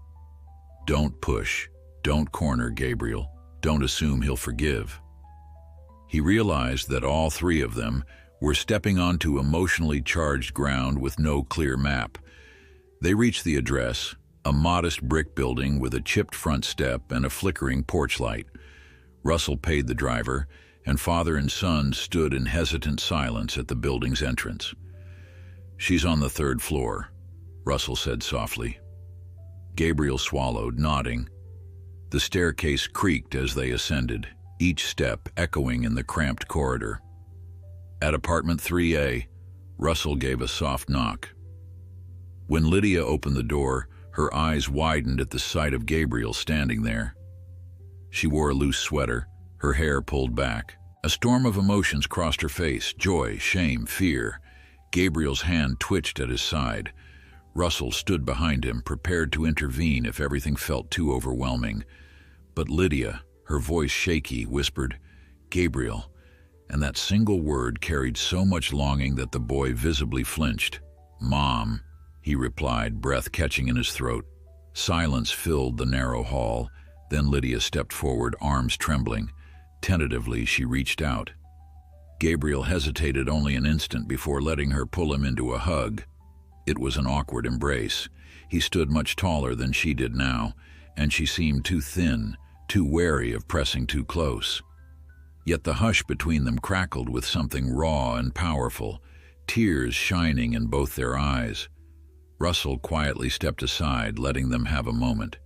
Don't push, don't corner Gabriel, don't assume he'll forgive. He realized that all three of them were stepping onto emotionally charged ground with no clear map. They reached the address, a modest brick building with a chipped front step and a flickering porch light. Russell paid the driver, and father and son stood in hesitant silence at the building's entrance. "She's on the 3rd floor," Russell said softly. Gabriel swallowed, nodding. The staircase creaked as they ascended, each step echoing in the cramped corridor. At apartment 3A, Russell gave a soft knock. When Lydia opened the door, her eyes widened at the sight of Gabriel standing there. She wore a loose sweater, her hair pulled back. A storm of emotions crossed her face: joy, shame, fear. Gabriel's hand twitched at his side. Russell stood behind him, prepared to intervene if everything felt too overwhelming. But Lydia, her voice shaky, whispered, "Gabriel," and that single word carried so much longing that the boy visibly flinched. "Mom," he replied, breath catching in his throat. Silence filled the narrow hall. Then Lydia stepped forward, arms trembling. Tentatively, she reached out. Gabriel hesitated only an instant before letting her pull him into a hug. It was an awkward embrace. He stood much taller than she did now, and she seemed too thin, too wary of pressing too close. Yet the hush between them crackled with something raw and powerful, tears shining in both their eyes. Russell quietly stepped aside, letting them have a moment.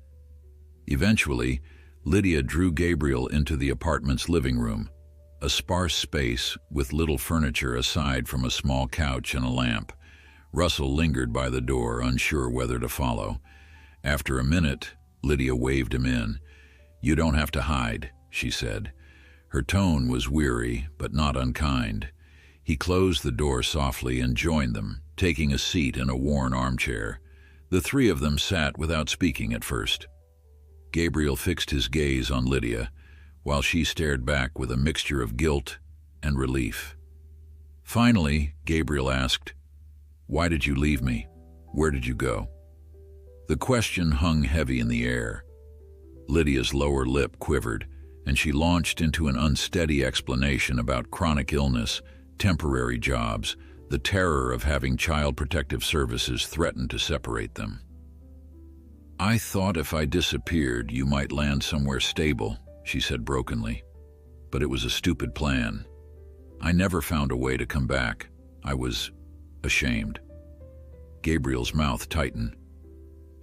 Eventually, Lydia drew Gabriel into the apartment's living room, a sparse space with little furniture aside from a small couch and a lamp. Russell lingered by the door, unsure whether to follow. After a minute, Lydia waved him in. "You don't have to hide," she said. Her tone was weary, but not unkind. He closed the door softly and joined them, taking a seat in a worn armchair. The three of them sat without speaking at first. Gabriel fixed his gaze on Lydia, while she stared back with a mixture of guilt and relief. Finally, Gabriel asked, "Why did you leave me? Where did you go?" The question hung heavy in the air. Lydia's lower lip quivered, and she launched into an unsteady explanation about chronic illness, temporary jobs, the terror of having Child Protective Services threaten to separate them. "I thought if I disappeared, you might land somewhere stable," she said brokenly. "But it was a stupid plan. I never found a way to come back. I was ashamed." Gabriel's mouth tightened.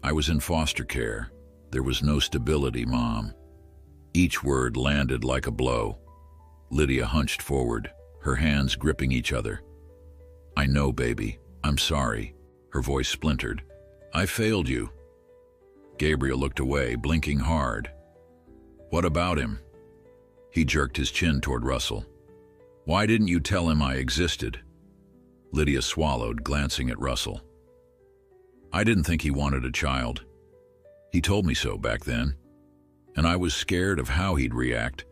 "I was in foster care. There was no stability, Mom." Each word landed like a blow. Lydia hunched forward, her hands gripping each other. "I know, baby. I'm sorry." Her voice splintered. "I failed you." Gabriel looked away, blinking hard. "What about him?" He jerked his chin toward Russell. "Why didn't you tell him I existed?" Lydia swallowed, glancing at Russell. "I didn't think he wanted a child. He told me so back then. And I was scared of how he'd react,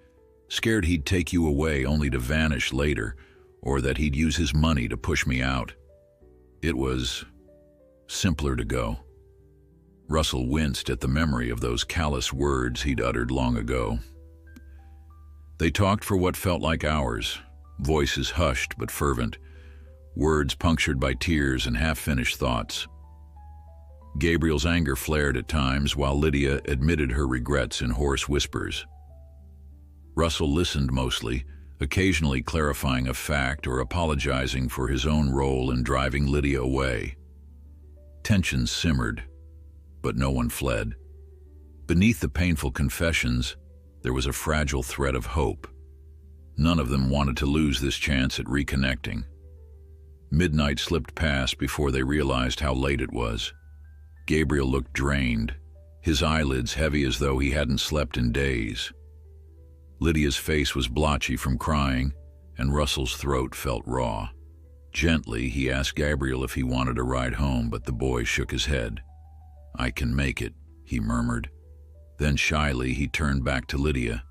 scared he'd take you away only to vanish later, or that he'd use his money to push me out. It was simpler to go." Russell winced at the memory of those callous words he'd uttered long ago. They talked for what felt like hours, voices hushed but fervent, words punctured by tears and half-finished thoughts. Gabriel's anger flared at times, while Lydia admitted her regrets in hoarse whispers. Russell listened mostly, occasionally clarifying a fact or apologizing for his own role in driving Lydia away. Tensions simmered, but no one fled. Beneath the painful confessions, there was a fragile thread of hope. None of them wanted to lose this chance at reconnecting. Midnight slipped past before they realized how late it was. Gabriel looked drained, his eyelids heavy as though he hadn't slept in days. Lydia's face was blotchy from crying, and Russell's throat felt raw. Gently, he asked Gabriel if he wanted a ride home, but the boy shook his head. "I can make it," he murmured. Then shyly, he turned back to Lydia.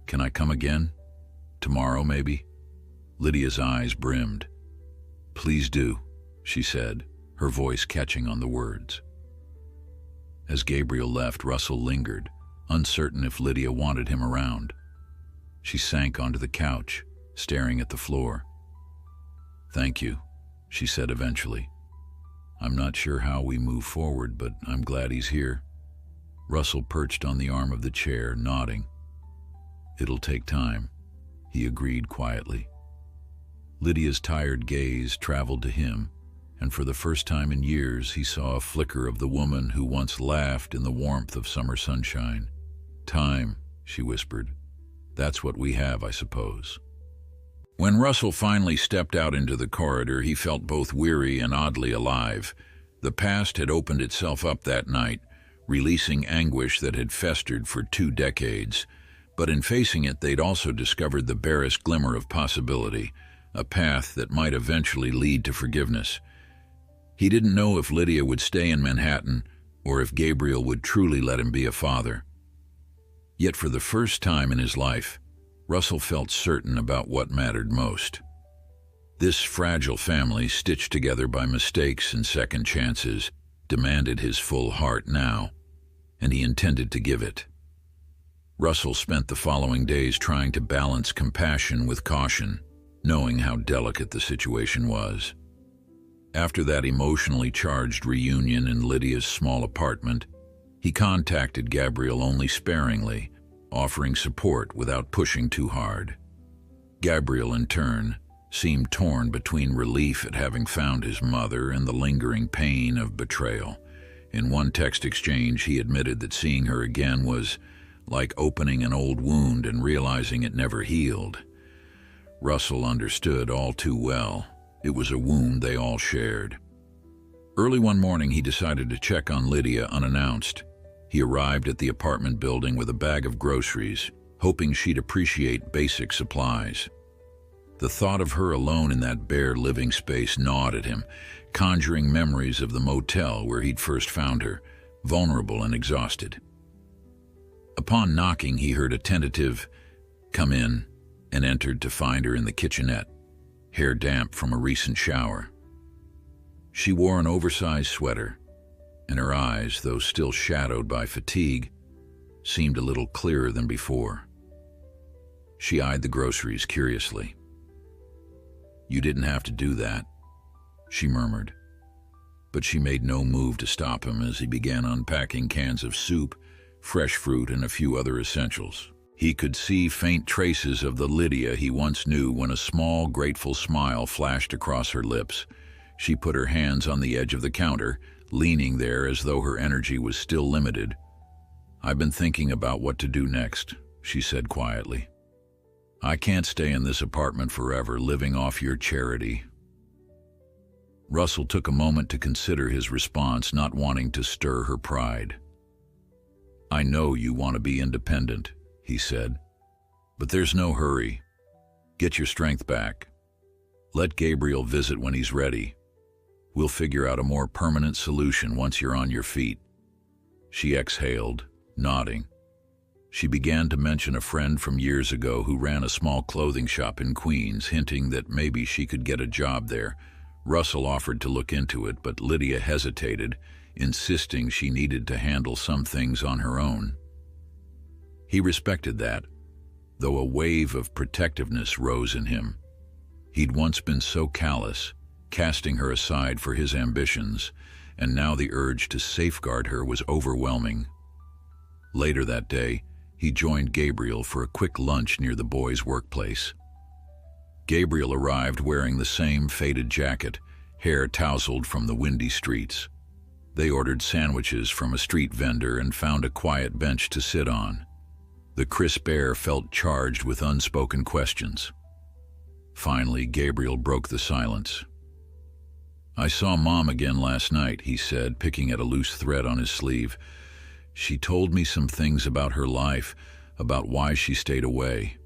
"Can I come again? Tomorrow, maybe?" Lydia's eyes brimmed. "Please do," she said, her voice catching on the words. As Gabriel left, Russell lingered, uncertain if Lydia wanted him around. She sank onto the couch, staring at the floor. "Thank you," she said eventually. "I'm not sure how we move forward, but I'm glad he's here." Russell perched on the arm of the chair, nodding. "It'll take time," he agreed quietly. Lydia's tired gaze traveled to him, and for the first time in years he saw a flicker of the woman who once laughed in the warmth of summer sunshine. "Time," she whispered. "That's what we have, I suppose." When Russell finally stepped out into the corridor, he felt both weary and oddly alive. The past had opened itself up that night, releasing anguish that had festered for 2 decades. But in facing it, they'd also discovered the barest glimmer of possibility, a path that might eventually lead to forgiveness. He didn't know if Lydia would stay in Manhattan or if Gabriel would truly let him be a father. Yet for the first time in his life, Russell felt certain about what mattered most. This fragile family, stitched together by mistakes and second chances, demanded his full heart now, and he intended to give it. Russell spent the following days trying to balance compassion with caution, knowing how delicate the situation was. After that emotionally charged reunion in Lydia's small apartment, he contacted Gabriel only sparingly, offering support without pushing too hard. Gabriel, in turn, seemed torn between relief at having found his mother and the lingering pain of betrayal. In one text exchange, he admitted that seeing her again was like opening an old wound and realizing it never healed. Russell understood all too well. It was a wound they all shared. Early one morning, he decided to check on Lydia unannounced. He arrived at the apartment building with a bag of groceries, hoping she'd appreciate basic supplies. The thought of her alone in that bare living space gnawed at him, conjuring memories of the motel where he'd first found her, vulnerable and exhausted. Upon knocking, he heard a tentative, "Come in," and entered to find her in the kitchenette, hair damp from a recent shower. She wore an oversized sweater, and her eyes, though still shadowed by fatigue, seemed a little clearer than before. She eyed the groceries curiously. "You didn't have to do that," she murmured. But she made no move to stop him as he began unpacking cans of soup, fresh fruit, and a few other essentials. He could see faint traces of the Lydia he once knew when a small, grateful smile flashed across her lips. She put her hands on the edge of the counter, leaning there as though her energy was still limited. "I've been thinking about what to do next," she said quietly. "I can't stay in this apartment forever, living off your charity." Russell took a moment to consider his response, not wanting to stir her pride. "I know you want to be independent," he said, "but there's no hurry. Get your strength back. Let Gabriel visit when he's ready. We'll figure out a more permanent solution once you're on your feet." She exhaled, nodding. She began to mention a friend from years ago who ran a small clothing shop in Queens, hinting that maybe she could get a job there. Russell offered to look into it, but Lydia hesitated, insisting she needed to handle some things on her own. He respected that, though a wave of protectiveness rose in him. He'd once been so callous, casting her aside for his ambitions, and now the urge to safeguard her was overwhelming. Later that day, he joined Gabriel for a quick lunch near the boys' workplace. Gabriel arrived wearing the same faded jacket, hair tousled from the windy streets. They ordered sandwiches from a street vendor and found a quiet bench to sit on. The crisp air felt charged with unspoken questions. Finally, Gabriel broke the silence. "I saw Mom again last night," he said, picking at a loose thread on his sleeve. "She told me some things about her life, about why she stayed away."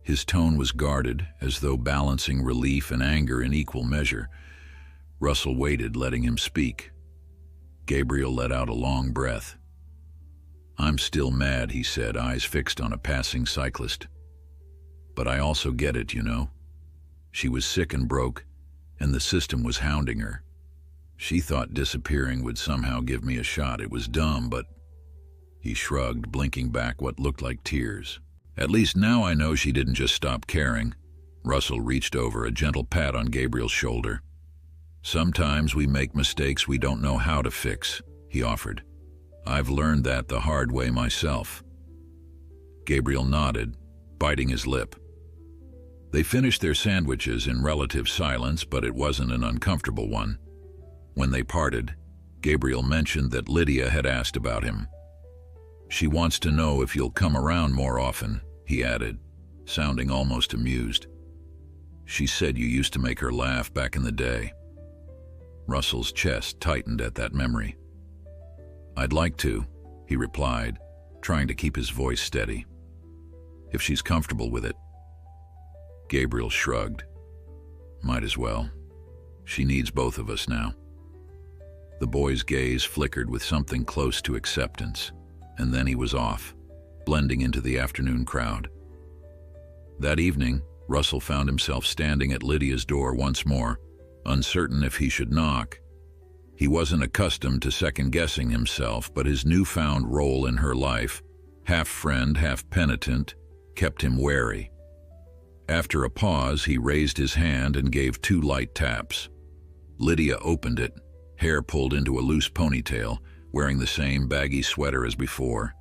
His tone was guarded, as though balancing relief and anger in equal measure. Russell waited, letting him speak. Gabriel let out a long breath. "I'm still mad," he said, eyes fixed on a passing cyclist. "But I also get it, you know. She was sick and broke, and the system was hounding her. She thought disappearing would somehow give me a shot. It was dumb, but..." He shrugged, blinking back what looked like tears. "At least now I know she didn't just stop caring." Russell reached over, a gentle pat on Gabriel's shoulder. "Sometimes we make mistakes we don't know how to fix," he offered. "I've learned that the hard way myself." Gabriel nodded, biting his lip. They finished their sandwiches in relative silence, but it wasn't an uncomfortable one. When they parted, Gabriel mentioned that Lydia had asked about him. "She wants to know if you'll come around more often," he added, sounding almost amused. "She said you used to make her laugh back in the day." Russell's chest tightened at that memory. "I'd like to," he replied, trying to keep his voice steady. "If she's comfortable with it." Gabriel shrugged. "Might as well. She needs both of us now." The boy's gaze flickered with something close to acceptance, and then he was off, blending into the afternoon crowd. That evening, Russell found himself standing at Lydia's door once more, uncertain if he should knock. He wasn't accustomed to second-guessing himself, but his newfound role in her life, half friend, half penitent, kept him wary. After a pause, he raised his hand and gave 2 light taps. Lydia opened it, hair pulled into a loose ponytail, wearing the same baggy sweater as before.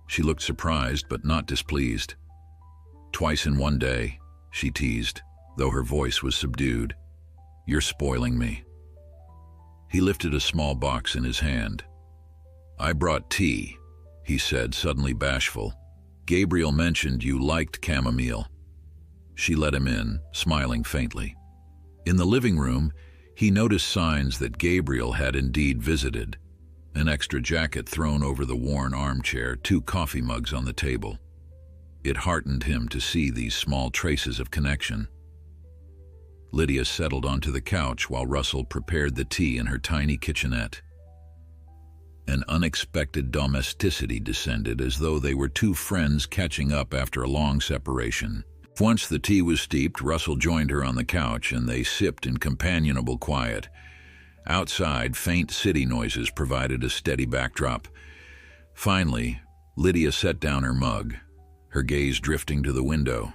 She looked surprised but not displeased. "Twice in one day," she teased, though her voice was subdued. "You're spoiling me." He lifted a small box in his hand. "I brought tea," he said, suddenly bashful. "Gabriel mentioned you liked chamomile." She let him in, smiling faintly. In the living room, He noticed signs that Gabriel had indeed visited. An extra jacket thrown over the worn armchair, 2 coffee mugs on the table. It heartened him to see these small traces of connection. Lydia settled onto the couch while Russell prepared the tea in her tiny kitchenette. An unexpected domesticity descended, as though they were 2 friends catching up after a long separation. Once the tea was steeped, Russell joined her on the couch and they sipped in companionable quiet. Outside, faint city noises provided a steady backdrop. Finally, Lydia set down her mug, her gaze drifting to the window.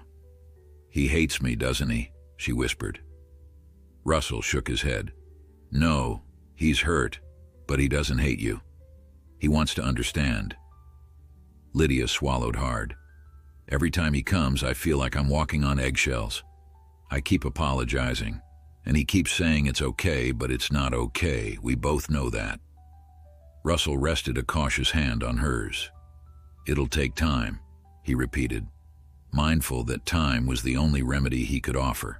"He hates me, doesn't he?" she whispered. Russell shook his head. "No, he's hurt, but he doesn't hate you. He wants to understand." Lydia swallowed hard. "Every time he comes, I feel like I'm walking on eggshells. I keep apologizing, and he keeps saying it's okay, but it's not okay. We both know that." Russell rested a cautious hand on hers. "It'll take time," he repeated, mindful that time was the only remedy he could offer.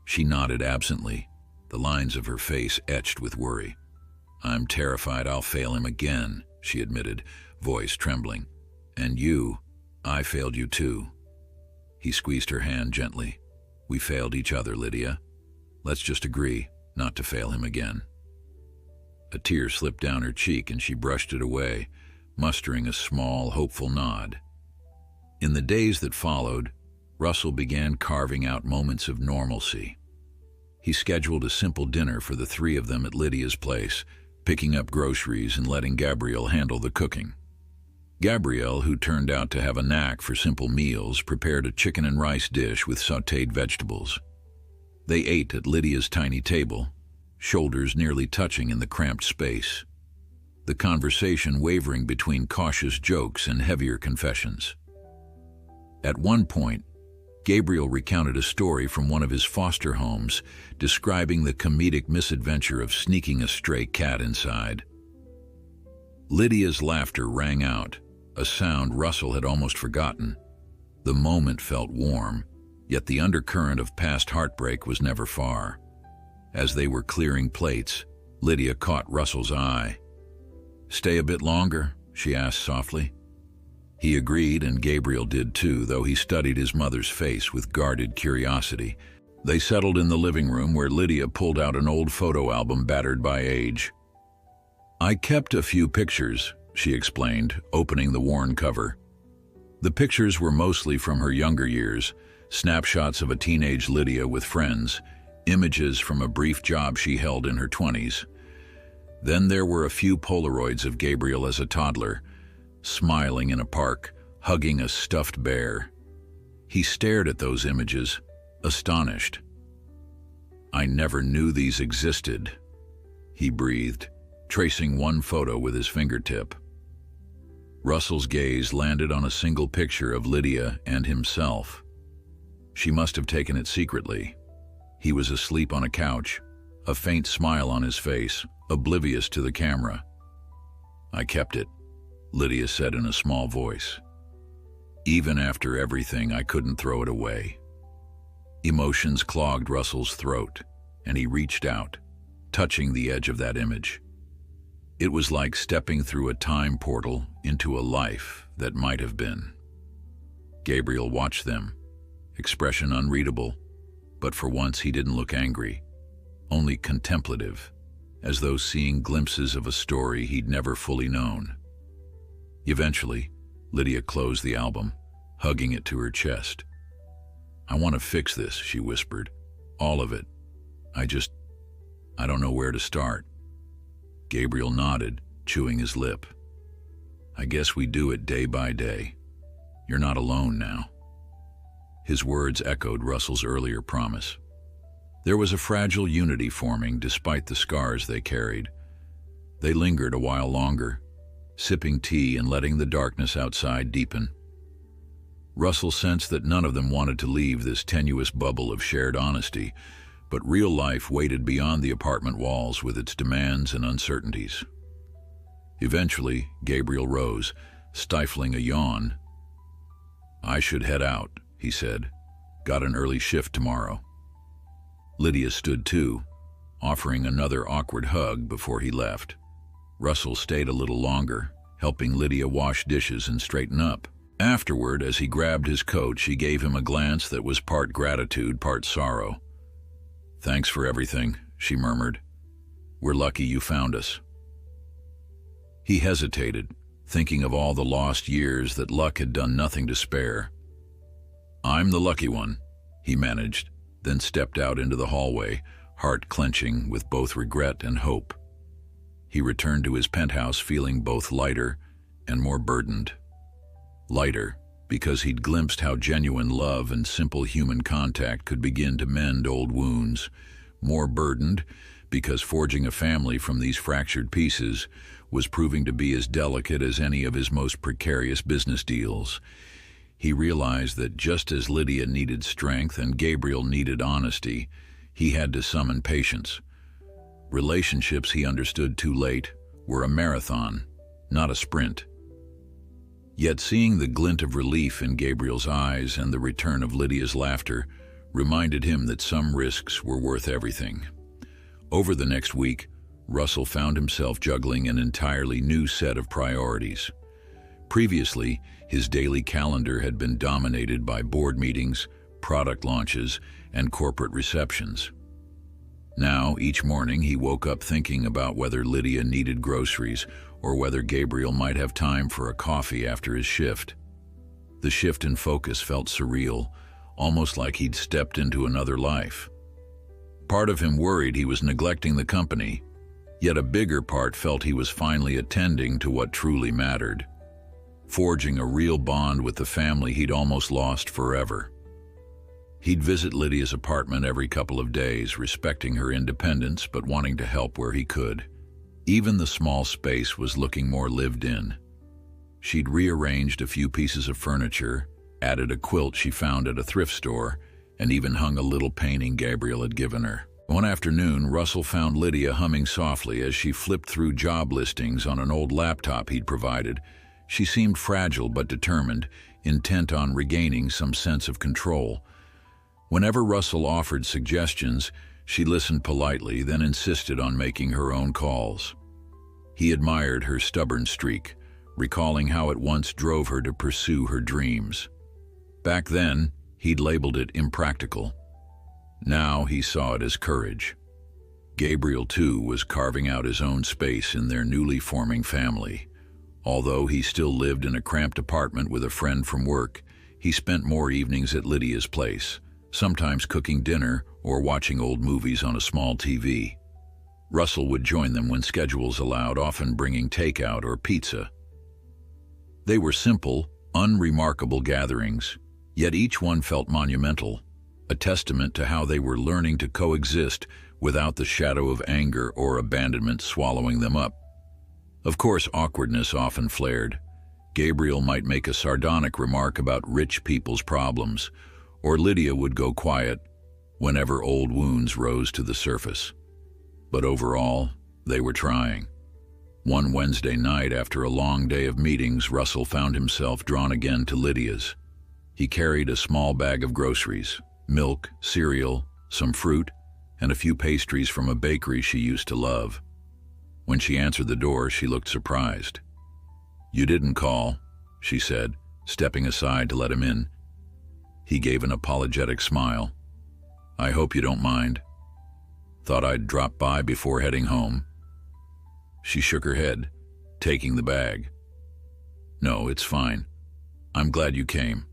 She nodded absently, the lines of her face etched with worry. "I'm terrified I'll fail him again," she admitted, voice trembling. "And I failed you too." He squeezed her hand gently. "We failed each other, Lydia. Let's just agree not to fail him again." A tear slipped down her cheek and she brushed it away, mustering a small, hopeful nod. In the days that followed, Russell began carving out moments of normalcy. He scheduled a simple dinner for the 3 of them at Lydia's place, picking up groceries and letting Gabrielle handle the cooking. Gabrielle, who turned out to have a knack for simple meals, prepared a chicken and rice dish with sautéed vegetables. They ate at Lydia's tiny table, shoulders nearly touching in the cramped space, the conversation wavering between cautious jokes and heavier confessions. At one point, Gabriel recounted a story from one of his foster homes, describing the comedic misadventure of sneaking a stray cat inside. Lydia's laughter rang out, a sound Russell had almost forgotten. The moment felt warm, yet the undercurrent of past heartbreak was never far. As they were clearing plates, Lydia caught Russell's eye. "Stay a bit longer?" she asked softly. He agreed, and Gabriel did too, though he studied his mother's face with guarded curiosity. They settled in the living room, where Lydia pulled out an old photo album battered by age. "I kept a few pictures," she explained, opening the worn cover. The pictures were mostly from her younger years, snapshots of a teenage Lydia with friends, images from a brief job she held in her 20s. Then there were a few Polaroids of Gabriel as a toddler, smiling in a park, hugging a stuffed bear. He stared at those images, astonished. "I never knew these existed," he breathed, tracing one photo with his fingertip. Russell's gaze landed on a single picture of Lydia and himself. She must have taken it secretly. He was asleep on a couch, a faint smile on his face, oblivious to the camera. "I kept it," Lydia said in a small voice. "Even after everything, I couldn't throw it away." Emotions clogged Russell's throat, and he reached out, touching the edge of that image. It was like stepping through a time portal into a life that might have been. Gabriel watched them, expression unreadable, but for once he didn't look angry, only contemplative, as though seeing glimpses of a story he'd never fully known. Eventually, Lydia closed the album, hugging it to her chest. "I want to fix this," she whispered. "All of it. I don't know where to start." Gabriel nodded, chewing his lip. "I guess we do it day by day. You're not alone now." His words echoed Russell's earlier promise. There was a fragile unity forming despite the scars they carried. They lingered a while longer, sipping tea and letting the darkness outside deepen. Russell sensed that none of them wanted to leave this tenuous bubble of shared honesty, but real life waited beyond the apartment walls with its demands and uncertainties. Eventually, Gabriel rose, stifling a yawn. "I should head out," he said. "Got an early shift tomorrow." Lydia stood too, offering another awkward hug before he left. Russell stayed a little longer, helping Lydia wash dishes and straighten up. Afterward, as he grabbed his coat, she gave him a glance that was part gratitude, part sorrow. "Thanks for everything," she murmured. "We're lucky you found us." He hesitated, thinking of all the lost years that luck had done nothing to spare. "I'm the lucky one," he managed, then stepped out into the hallway, heart clenching with both regret and hope. He returned to his penthouse feeling both lighter and more burdened. Lighter, because he'd glimpsed how genuine love and simple human contact could begin to mend old wounds. More burdened, because forging a family from these fractured pieces was proving to be as delicate as any of his most precarious business deals. He realized that just as Lydia needed strength and Gabriel needed honesty, he had to summon patience. Relationships, he understood too late, were a marathon, not a sprint. Yet seeing the glint of relief in Gabriel's eyes and the return of Lydia's laughter reminded him that some risks were worth everything. Over the next week, Russell found himself juggling an entirely new set of priorities. Previously, his daily calendar had been dominated by board meetings, product launches, and corporate receptions. Now, each morning, he woke up thinking about whether Lydia needed groceries or whether Gabriel might have time for a coffee after his shift. The shift in focus felt surreal, almost like he'd stepped into another life. Part of him worried he was neglecting the company, yet a bigger part felt he was finally attending to what truly mattered, forging a real bond with the family he'd almost lost forever. He'd visit Lydia's apartment every couple of days, respecting her independence but wanting to help where he could. Even the small space was looking more lived in. She'd rearranged a few pieces of furniture, added a quilt she found at a thrift store, and even hung a little painting Gabriel had given her. One afternoon, Russell found Lydia humming softly as she flipped through job listings on an old laptop he'd provided. She seemed fragile but determined, intent on regaining some sense of control. Whenever Russell offered suggestions, she listened politely, then insisted on making her own calls. He admired her stubborn streak, recalling how it once drove her to pursue her dreams. Back then, he'd labeled it impractical. Now he saw it as courage. Gabriel, too, was carving out his own space in their newly forming family. Although he still lived in a cramped apartment with a friend from work, he spent more evenings at Lydia's place, sometimes cooking dinner or watching old movies on a small TV. Russell would join them when schedules allowed, often bringing takeout or pizza. They were simple, unremarkable gatherings, yet each one felt monumental, a testament to how they were learning to coexist without the shadow of anger or abandonment swallowing them up. Of course, awkwardness often flared. Gabriel might make a sardonic remark about rich people's problems, or Lydia would go quiet whenever old wounds rose to the surface. But overall, they were trying. One Wednesday night, after a long day of meetings, Russell found himself drawn again to Lydia's. He carried a small bag of groceries, milk, cereal, some fruit, and a few pastries from a bakery she used to love. When she answered the door, she looked surprised. "You didn't call," she said, stepping aside to let him in. He gave an apologetic smile. "I hope you don't mind. Thought I'd drop by before heading home." She shook her head, taking the bag. "No, it's fine. I'm glad you came."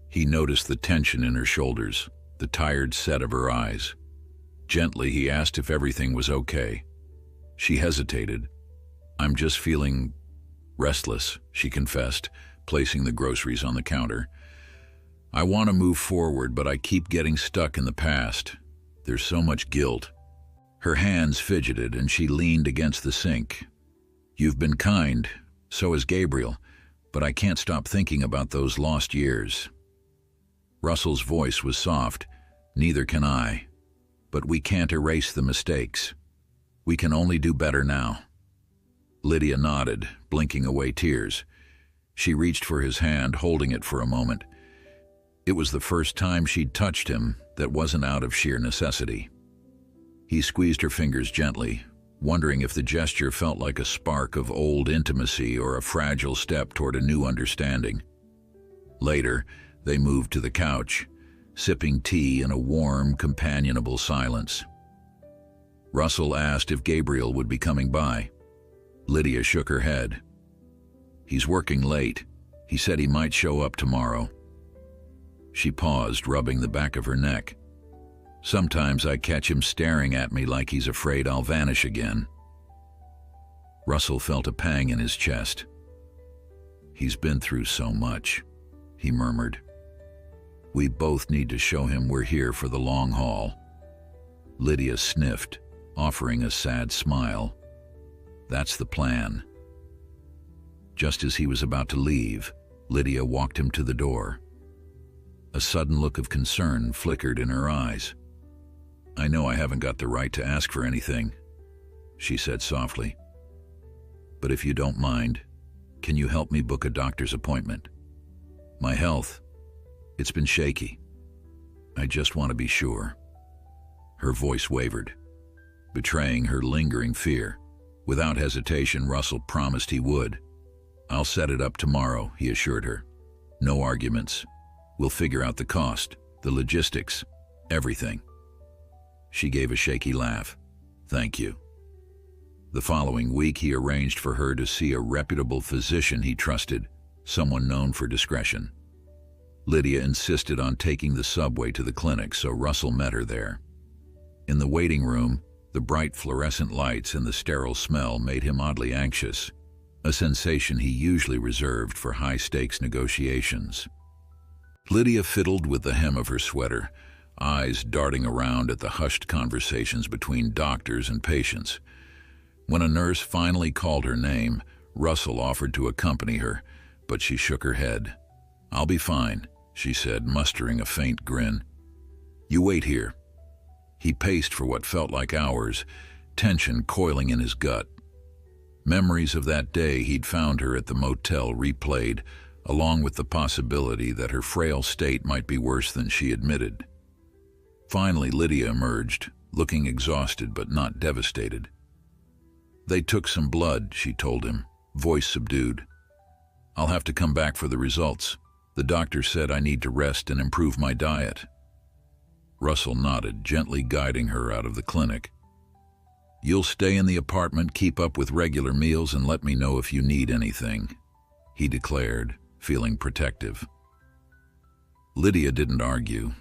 He noticed the tension in her shoulders, the tired set of her eyes. Gently, he asked if everything was okay. She hesitated. "I'm just feeling restless," she confessed, placing the groceries on the counter. "I want to move forward, but I keep getting stuck in the past. There's so much guilt." Her hands fidgeted and she leaned against the sink. "You've been kind, so has Gabriel, but I can't stop thinking about those lost years." Russell's voice was soft. "Neither can I. But we can't erase the mistakes. We can only do better now." Lydia nodded, blinking away tears. She reached for his hand, holding it for a moment. It was the first time she'd touched him that wasn't out of sheer necessity. He squeezed her fingers gently, wondering if the gesture felt like a spark of old intimacy or a fragile step toward a new understanding. Later, they moved to the couch, sipping tea in a warm, companionable silence. Russell asked if Gabriel would be coming by. Lydia shook her head. "He's working late. He said he might show up tomorrow." She paused, rubbing the back of her neck. "Sometimes I catch him staring at me like he's afraid I'll vanish again." Russell felt a pang in his chest. "He's been through so much," he murmured. "We both need to show him we're here for the long haul." Lydia sniffed, offering a sad smile. "That's the plan." Just as he was about to leave, Lydia walked him to the door. A sudden look of concern flickered in her eyes. "I know I haven't got the right to ask for anything," she said softly. "But if you don't mind, can you help me book a doctor's appointment? My health, it's been shaky. I just want to be sure." Her voice wavered, betraying her lingering fear. Without hesitation, Russell promised he would. "I'll set it up tomorrow," he assured her. "No arguments. We'll figure out the cost, the logistics, everything." She gave a shaky laugh. "Thank you." The following week, he arranged for her to see a reputable physician he trusted, someone known for discretion. Lydia insisted on taking the subway to the clinic, so Russell met her there. In the waiting room, the bright fluorescent lights and the sterile smell made him oddly anxious, a sensation he usually reserved for high-stakes negotiations. Lydia fiddled with the hem of her sweater, eyes darting around at the hushed conversations between doctors and patients. When a nurse finally called her name, Russell offered to accompany her, but she shook her head. "I'll be fine," she said, mustering a faint grin. "You wait here." He paced for what felt like hours, tension coiling in his gut. Memories of that day he'd found her at the motel replayed, along with the possibility that her frail state might be worse than she admitted. Finally, Lydia emerged, looking exhausted but not devastated. "They took some blood," she told him, voice subdued. "I'll have to come back for the results. The doctor said I need to rest and improve my diet." Russell nodded, gently guiding her out of the clinic. "You'll stay in the apartment, keep up with regular meals, and let me know if you need anything," he declared, feeling protective. Lydia didn't argue.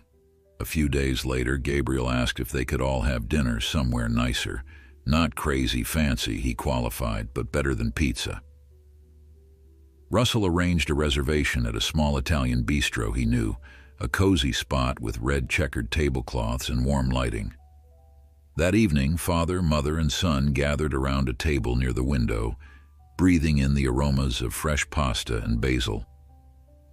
A few days later, Gabriel asked if they could all have dinner somewhere nicer. Not crazy fancy, he qualified, but better than pizza. Russell arranged a reservation at a small Italian bistro he knew, a cozy spot with red checkered tablecloths and warm lighting. That evening, father, mother, and son gathered around a table near the window, breathing in the aromas of fresh pasta and basil.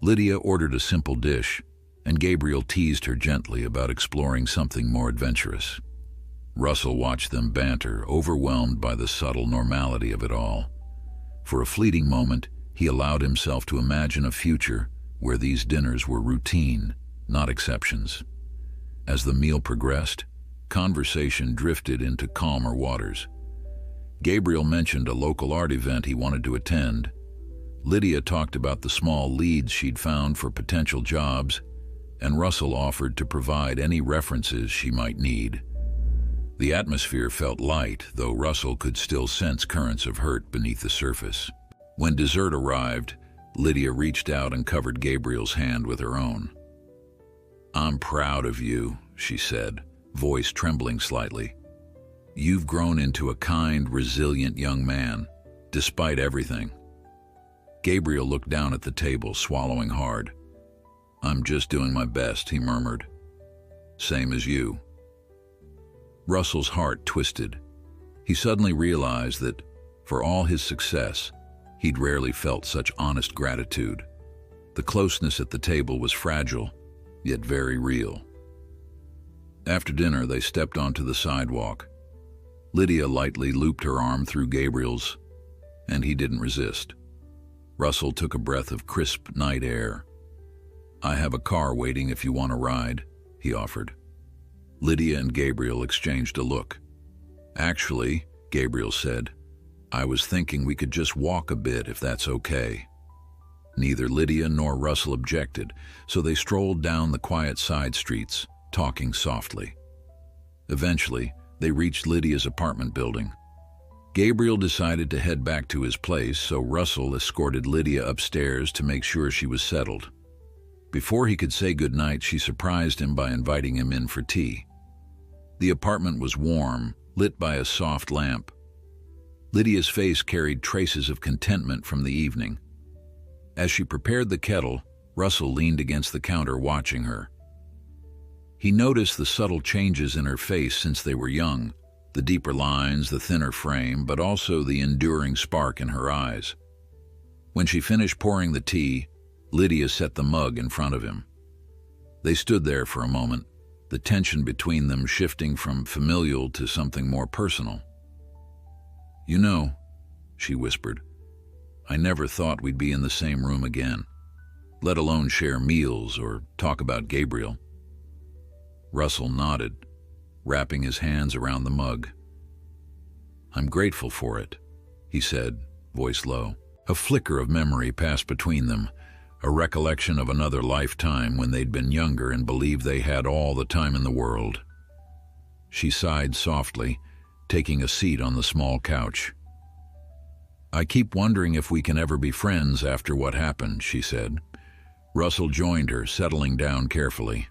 Lydia ordered a simple dish, and Gabriel teased her gently about exploring something more adventurous. Russell watched them banter, overwhelmed by the subtle normality of it all. For a fleeting moment, he allowed himself to imagine a future where these dinners were routine, not exceptions. As the meal progressed, conversation drifted into calmer waters. Gabriel mentioned a local art event he wanted to attend. Lydia talked about the small leads she'd found for potential jobs, and Russell offered to provide any references she might need. The atmosphere felt light, though Russell could still sense currents of hurt beneath the surface. When dessert arrived, Lydia reached out and covered Gabriel's hand with her own. "I'm proud of you," she said, voice trembling slightly. "You've grown into a kind, resilient young man, despite everything." Gabriel looked down at the table, swallowing hard. "I'm just doing my best," he murmured. "Same as you." Russell's heart twisted. He suddenly realized that, for all his success, he'd rarely felt such honest gratitude. The closeness at the table was fragile, yet very real. After dinner, they stepped onto the sidewalk. Lydia lightly looped her arm through Gabriel's, and he didn't resist. Russell took a breath of crisp night air. "I have a car waiting if you want a ride," he offered. Lydia and Gabriel exchanged a look. "Actually," Gabriel said, "I was thinking we could just walk a bit if that's okay." Neither Lydia nor Russell objected, so they strolled down the quiet side streets, talking softly. Eventually, they reached Lydia's apartment building. Gabriel decided to head back to his place, so Russell escorted Lydia upstairs to make sure she was settled. Before he could say goodnight, she surprised him by inviting him in for tea. The apartment was warm, lit by a soft lamp. Lydia's face carried traces of contentment from the evening. As she prepared the kettle, Russell leaned against the counter watching her. He noticed the subtle changes in her face since they were young, the deeper lines, the thinner frame, but also the enduring spark in her eyes. When she finished pouring the tea, Lydia set the mug in front of him. They stood there for a moment, the tension between them shifting from familial to something more personal. "You know," she whispered, "I never thought we'd be in the same room again, let alone share meals or talk about Gabriel." Russell nodded, wrapping his hands around the mug. "I'm grateful for it," he said, voice low. A flicker of memory passed between them, a recollection of another lifetime when they'd been younger and believed they had all the time in the world. She sighed softly, taking a seat on the small couch. "I keep wondering if we can ever be friends after what happened," she said. Russell joined her, settling down carefully.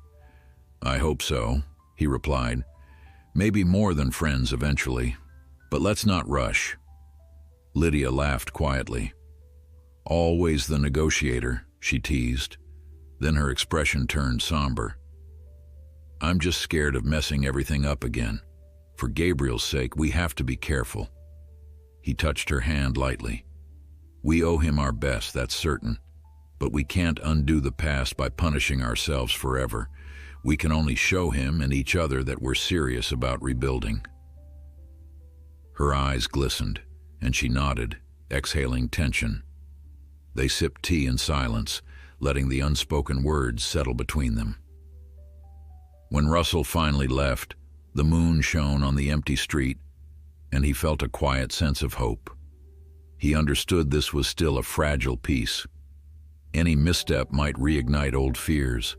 "I hope so," he replied. "Maybe more than friends eventually, but let's not rush." Lydia laughed quietly. "Always the negotiator," she teased. Then her expression turned somber. "I'm just scared of messing everything up again. For Gabriel's sake, we have to be careful." He touched her hand lightly. "We owe him our best, that's certain. But we can't undo the past by punishing ourselves forever. We can only show him and each other that we're serious about rebuilding." Her eyes glistened, and she nodded, exhaling tension. They sipped tea in silence, letting the unspoken words settle between them. When Russell finally left, the moon shone on the empty street, and he felt a quiet sense of hope. He understood this was still a fragile peace. Any misstep might reignite old fears,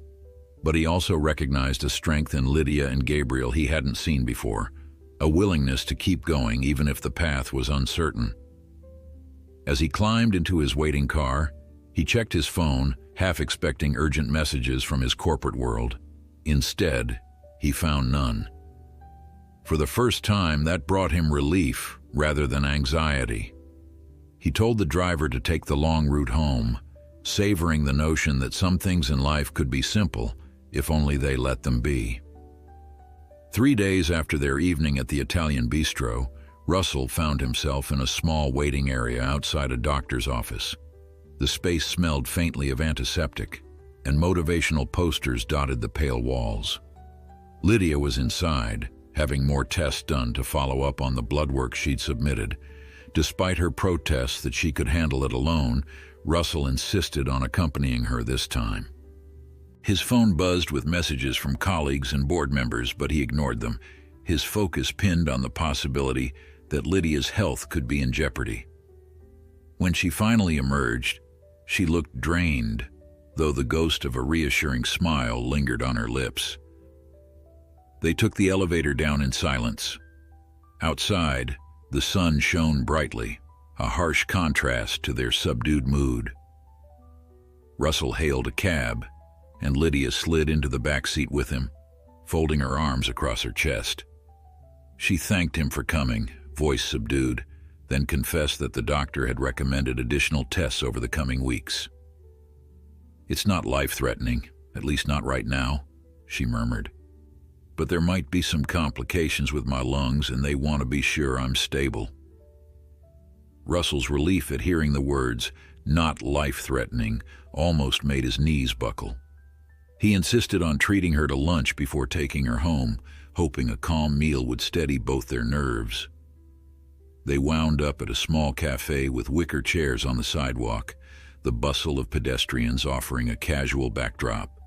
but he also recognized a strength in Lydia and Gabriel he hadn't seen before, a willingness to keep going even if the path was uncertain. As he climbed into his waiting car, he checked his phone, half expecting urgent messages from his corporate world. Instead, he found none. For the first time, that brought him relief rather than anxiety. He told the driver to take the long route home, savoring the notion that some things in life could be simple if only they let them be. 3 days after their evening at the Italian bistro, Russell found himself in a small waiting area outside a doctor's office. The space smelled faintly of antiseptic, and motivational posters dotted the pale walls. Lydia was inside, having more tests done to follow up on the blood work she'd submitted. Despite her protests that she could handle it alone, Russell insisted on accompanying her this time. His phone buzzed with messages from colleagues and board members, but he ignored them, his focus pinned on the possibility that Lydia's health could be in jeopardy. When she finally emerged, she looked drained, though the ghost of a reassuring smile lingered on her lips. They took the elevator down in silence. Outside, the sun shone brightly, a harsh contrast to their subdued mood. Russell hailed a cab, and Lydia slid into the back seat with him, folding her arms across her chest. She thanked him for coming, voice subdued, then confessed that the doctor had recommended additional tests over the coming weeks. "It's not life-threatening, at least not right now," she murmured. "But there might be some complications with my lungs, and they want to be sure I'm stable." Russell's relief at hearing the words, "not life-threatening," almost made his knees buckle. He insisted on treating her to lunch before taking her home, hoping a calm meal would steady both their nerves. They wound up at a small cafe with wicker chairs on the sidewalk, the bustle of pedestrians offering a casual backdrop.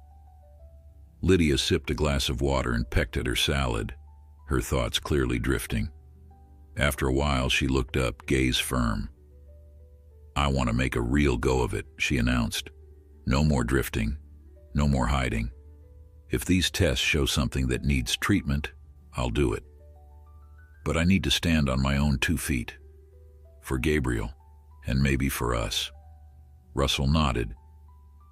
Lydia sipped a glass of water and pecked at her salad, her thoughts clearly drifting. After a while, she looked up, gaze firm. "I want to make a real go of it," she announced. "No more drifting, no more hiding. If these tests show something that needs treatment, I'll do it. But I need to stand on my own 2 feet. For Gabriel, and maybe for us." Russell nodded.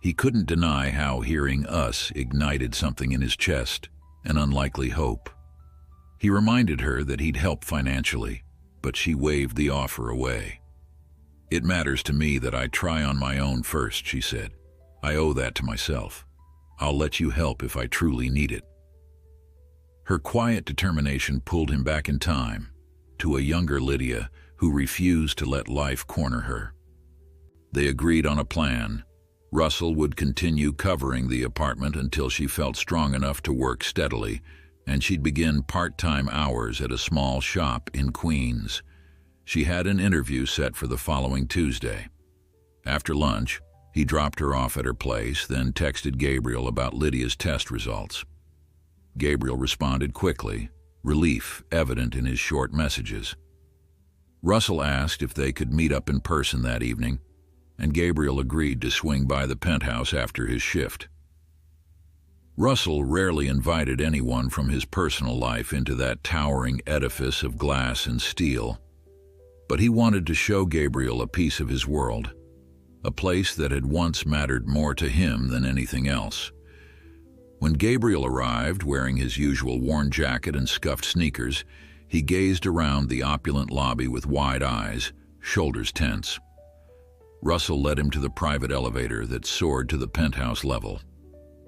He couldn't deny how hearing "us" ignited something in his chest, an unlikely hope. He reminded her that he'd help financially, but she waved the offer away. "It matters to me that I try on my own first," she said. "I owe that to myself. I'll let you help if I truly need it." Her quiet determination pulled him back in time, to a younger Lydia who refused to let life corner her. They agreed on a plan. Russell would continue covering the apartment until she felt strong enough to work steadily, and she'd begin part-time hours at a small shop in Queens. She had an interview set for the following Tuesday. After lunch, he dropped her off at her place, then texted Gabriel about Lydia's test results. Gabriel responded quickly, relief evident in his short messages. Russell asked if they could meet up in person that evening, and Gabriel agreed to swing by the penthouse after his shift. Russell rarely invited anyone from his personal life into that towering edifice of glass and steel, but he wanted to show Gabriel a piece of his world, a place that had once mattered more to him than anything else. When Gabriel arrived, wearing his usual worn jacket and scuffed sneakers, he gazed around the opulent lobby with wide eyes, shoulders tense. Russell led him to the private elevator that soared to the penthouse level.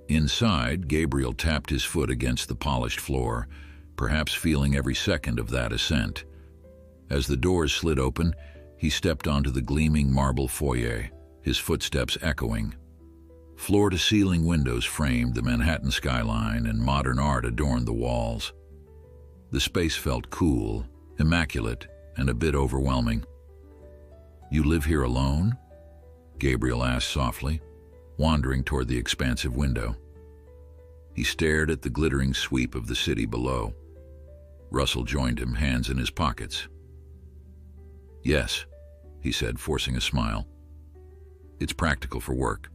Inside, Gabriel tapped his foot against the polished floor, perhaps feeling every second of that ascent. As the doors slid open, he stepped onto the gleaming marble foyer, his footsteps echoing. Floor-to-ceiling windows framed the Manhattan skyline, and modern art adorned the walls. The space felt cool, immaculate, and a bit overwhelming. "You live here alone?" Gabriel asked softly, wandering toward the expansive window. He stared at the glittering sweep of the city below. Russell joined him, hands in his pockets. "Yes," he said, forcing a smile. "It's practical for work.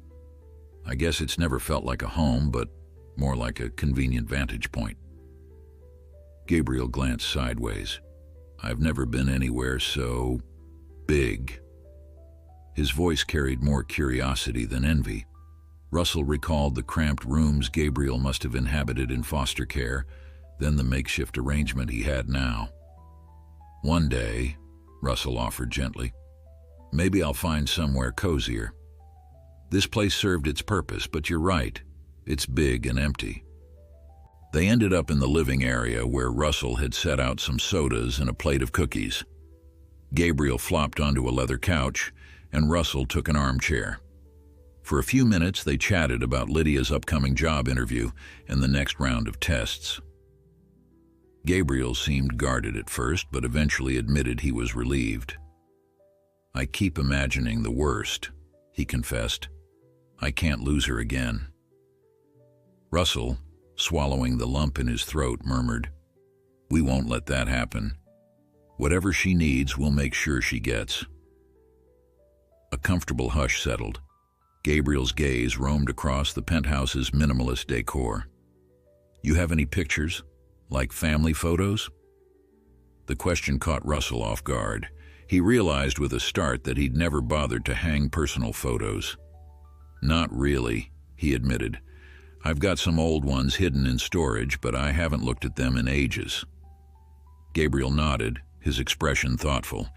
I guess it's never felt like a home, but more like a convenient vantage point." Gabriel glanced sideways. "I've never been anywhere so big." His voice carried more curiosity than envy. Russell recalled the cramped rooms Gabriel must have inhabited in foster care, then the makeshift arrangement he had now. "One day," Russell offered gently, "maybe I'll find somewhere cozier. This place served its purpose, but you're right, it's big and empty." They ended up in the living area where Russell had set out some sodas and a plate of cookies. Gabriel flopped onto a leather couch, and Russell took an armchair. For a few minutes, they chatted about Lydia's upcoming job interview and the next round of tests. Gabriel seemed guarded at first, but eventually admitted he was relieved. "I keep imagining the worst," he confessed. "I can't lose her again." Russell, swallowing the lump in his throat, murmured, "We won't let that happen. Whatever she needs, we'll make sure she gets." A comfortable hush settled. Gabriel's gaze roamed across the penthouse's minimalist decor. "You have any pictures? Like family photos?" The question caught Russell off guard. He realized with a start that he'd never bothered to hang personal photos. "Not really," he admitted. "I've got some old ones hidden in storage, but I haven't looked at them in ages." Gabriel nodded, his expression thoughtful.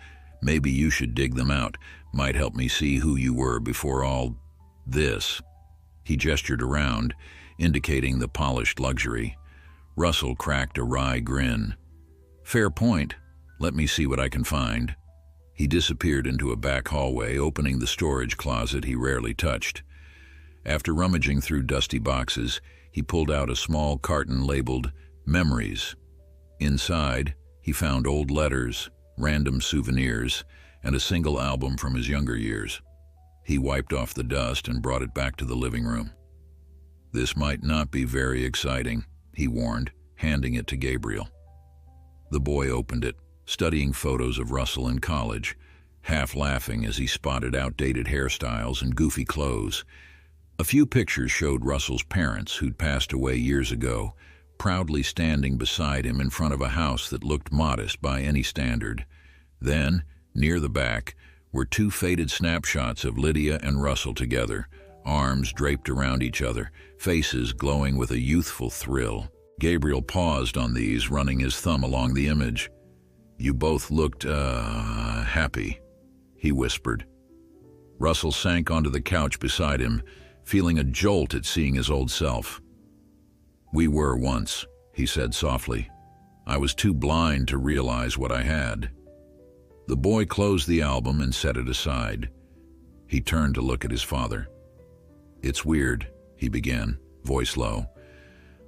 "Maybe you should dig them out. Might help me see who you were before all this." He gestured around, indicating the polished luxury. Russell cracked a wry grin. "Fair point. Let me see what I can find." He disappeared into a back hallway, opening the storage closet he rarely touched. After rummaging through dusty boxes, he pulled out a small carton labeled "Memories." Inside, he found old letters, random souvenirs, and a single album from his younger years. He wiped off the dust and brought it back to the living room. "This might not be very exciting," he warned, handing it to Gabriel. The boy opened it, studying photos of Russell in college, half laughing as he spotted outdated hairstyles and goofy clothes. A few pictures showed Russell's parents, who'd passed away years ago, proudly standing beside him in front of a house that looked modest by any standard. Then, near the back, were two faded snapshots of Lydia and Russell together, arms draped around each other, faces glowing with a youthful thrill. Gabriel paused on these, running his thumb along the image. "You both looked, happy," he whispered. Russell sank onto the couch beside him, feeling a jolt at seeing his old self. "We were once," he said softly. "I was too blind to realize what I had." The boy closed the album and set it aside. He turned to look at his father. "It's weird," he began, voice low.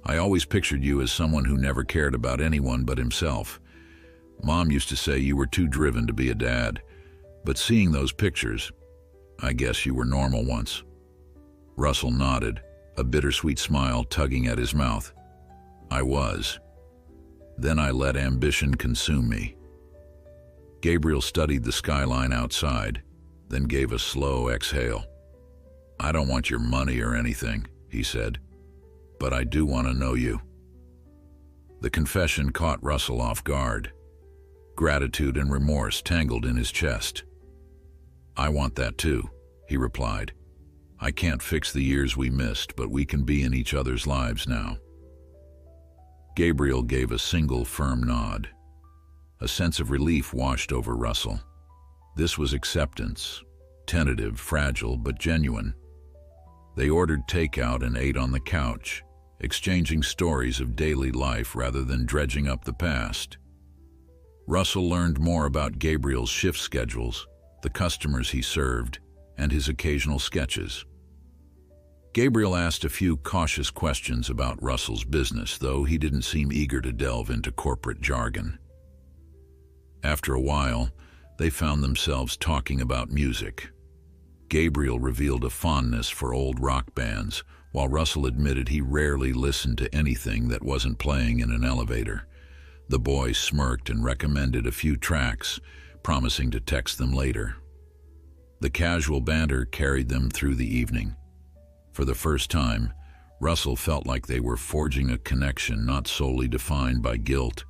"I always pictured you as someone who never cared about anyone but himself. Mom used to say you were too driven to be a dad, but seeing those pictures, I guess you were normal once." Russell nodded, a bittersweet smile tugging at his mouth. "I was. Then I let ambition consume me." Gabriel studied the skyline outside, then gave a slow exhale. "I don't want your money or anything," he said, "but I do want to know you." The confession caught Russell off guard. Gratitude and remorse tangled in his chest. "I want that too," he replied. "I can't fix the years we missed, but we can be in each other's lives now." Gabriel gave a single firm nod. A sense of relief washed over Russell. This was acceptance, tentative, fragile, but genuine. They ordered takeout and ate on the couch, exchanging stories of daily life rather than dredging up the past. Russell learned more about Gabriel's shift schedules, the customers he served, and his occasional sketches. Gabriel asked a few cautious questions about Russell's business, though he didn't seem eager to delve into corporate jargon. After a while, they found themselves talking about music. Gabriel revealed a fondness for old rock bands, while Russell admitted he rarely listened to anything that wasn't playing in an elevator. The boy smirked and recommended a few tracks, promising to text them later. The casual banter carried them through the evening. For the first time, Russell felt like they were forging a connection not solely defined by guilt.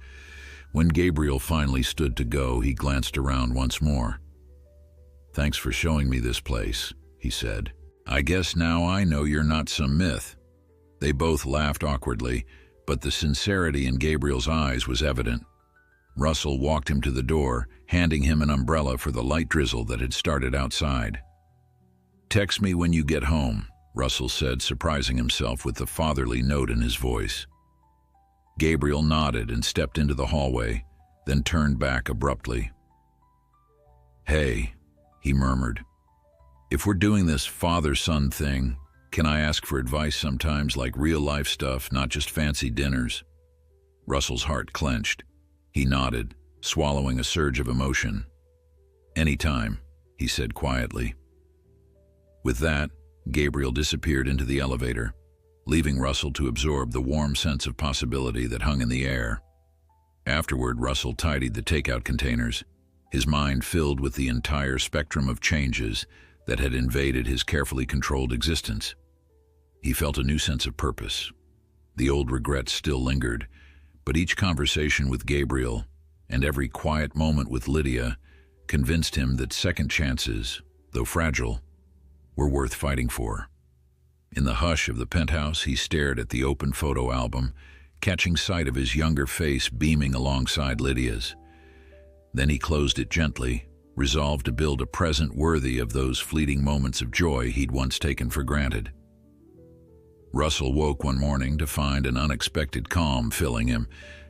When Gabriel finally stood to go, he glanced around once more. "Thanks for showing me this place," he said. "I guess now I know you're not some myth." They both laughed awkwardly, but the sincerity in Gabriel's eyes was evident. Russell walked him to the door, handing him an umbrella for the light drizzle that had started outside. "Text me when you get home," Russell said, surprising himself with the fatherly note in his voice. Gabriel nodded and stepped into the hallway, then turned back abruptly. "Hey," he murmured. "If we're doing this father-son thing, can I ask for advice sometimes, like real-life stuff, not just fancy dinners?" Russell's heart clenched. He nodded, swallowing a surge of emotion. "Anytime," he said quietly. With that, Gabriel disappeared into the elevator, leaving Russell to absorb the warm sense of possibility that hung in the air. Afterward, Russell tidied the takeout containers, his mind filled with the entire spectrum of changes that had invaded his carefully controlled existence. He felt a new sense of purpose. The old regrets still lingered, but each conversation with Gabriel and every quiet moment with Lydia convinced him that second chances, though fragile, were worth fighting for. In the hush of the penthouse, he stared at the open photo album, catching sight of his younger face beaming alongside Lydia's. Then he closed it gently, resolved to build a present worthy of those fleeting moments of joy he'd once taken for granted. Russell woke one morning to find an unexpected calm filling him,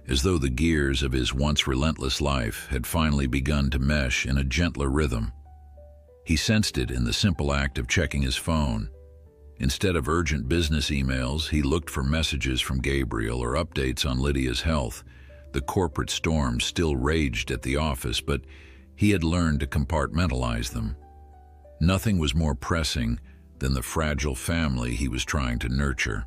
as though the gears of his once relentless life had finally begun to mesh in a gentler rhythm. He sensed it in the simple act of checking his phone. Instead of urgent business emails, he looked for messages from Gabriel or updates on Lydia's health. The corporate storm still raged at the office, but he had learned to compartmentalize them. Nothing was more pressing than the fragile family he was trying to nurture.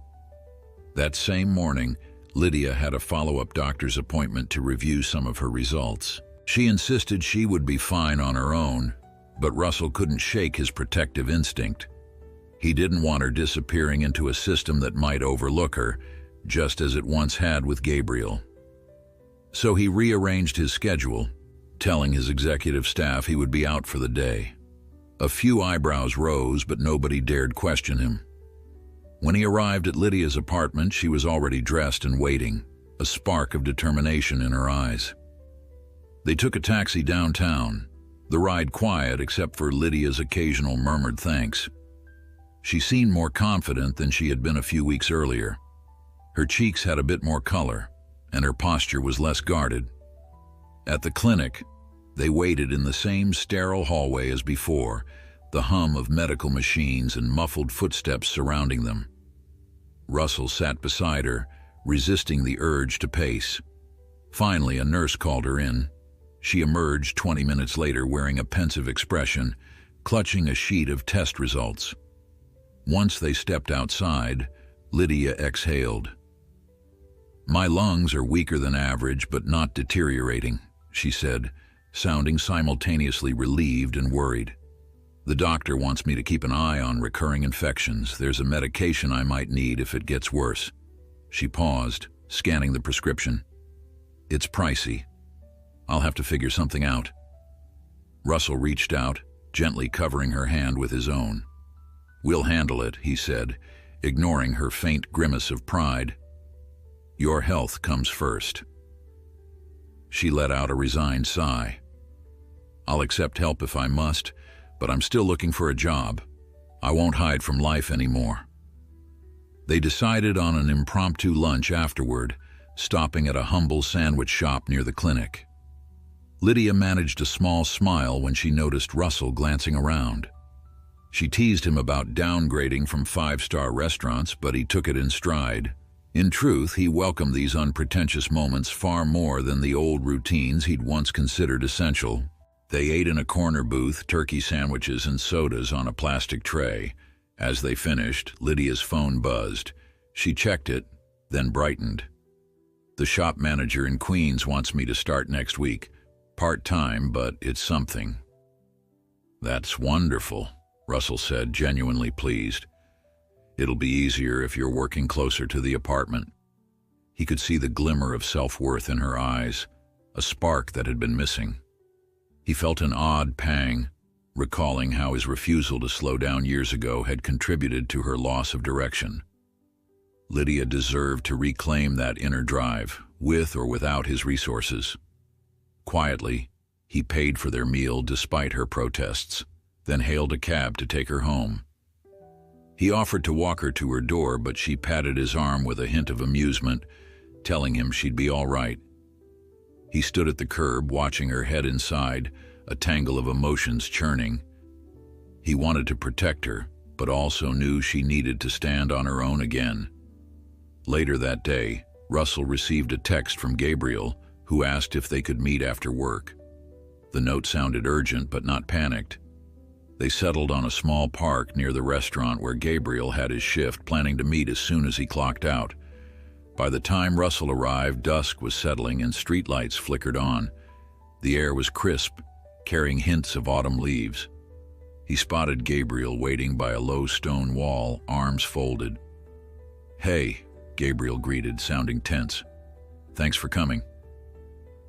That same morning, Lydia had a follow-up doctor's appointment to review some of her results. She insisted she would be fine on her own, but Russell couldn't shake his protective instinct. He didn't want her disappearing into a system that might overlook her, just as it once had with Gabriel. So he rearranged his schedule, telling his executive staff he would be out for the day. A few eyebrows rose, but nobody dared question him. When he arrived at Lydia's apartment, she was already dressed and waiting, a spark of determination in her eyes. They took a taxi downtown, the ride quiet except for Lydia's occasional murmured thanks. She seemed more confident than she had been a few weeks earlier. Her cheeks had a bit more color, and her posture was less guarded. At the clinic, they waited in the same sterile hallway as before, the hum of medical machines and muffled footsteps surrounding them. Russell sat beside her, resisting the urge to pace. Finally, a nurse called her in. She emerged 20 minutes later wearing a pensive expression, clutching a sheet of test results. Once they stepped outside, Lydia exhaled. "My lungs are weaker than average, but not deteriorating," she said, sounding simultaneously relieved and worried. "The doctor wants me to keep an eye on recurring infections. There's a medication I might need if it gets worse." She paused, scanning the prescription. "It's pricey. I'll have to figure something out." Russell reached out, gently covering her hand with his own. "We'll handle it," he said, ignoring her faint grimace of pride. "Your health comes first." She let out a resigned sigh. "I'll accept help if I must, but I'm still looking for a job. I won't hide from life anymore." They decided on an impromptu lunch afterward, stopping at a humble sandwich shop near the clinic. Lydia managed a small smile when she noticed Russell glancing around. She teased him about downgrading from five-star restaurants, but he took it in stride. In truth, he welcomed these unpretentious moments far more than the old routines he'd once considered essential. They ate in a corner booth, turkey sandwiches and sodas on a plastic tray. As they finished, Lydia's phone buzzed. She checked it, then brightened. "The shop manager in Queens wants me to start next week. Part-time, but it's something." "That's wonderful," Russell said, genuinely pleased. "It'll be easier if you're working closer to the apartment." He could see the glimmer of self-worth in her eyes, a spark that had been missing. He felt an odd pang, recalling how his refusal to slow down years ago had contributed to her loss of direction. Lydia deserved to reclaim that inner drive, with or without his resources. Quietly, he paid for their meal despite her protests, then hailed a cab to take her home. He offered to walk her to her door, but she patted his arm with a hint of amusement, telling him she'd be all right. He stood at the curb, watching her head inside, a tangle of emotions churning. He wanted to protect her, but also knew she needed to stand on her own again. Later that day, Russell received a text from Gabriel, who asked if they could meet after work. The note sounded urgent but not panicked. They settled on a small park near the restaurant where Gabriel had his shift, planning to meet as soon as he clocked out. By the time Russell arrived, dusk was settling and streetlights flickered on. The air was crisp, carrying hints of autumn leaves. He spotted Gabriel waiting by a low stone wall, arms folded. "Hey," Gabriel greeted, sounding tense. "Thanks for coming."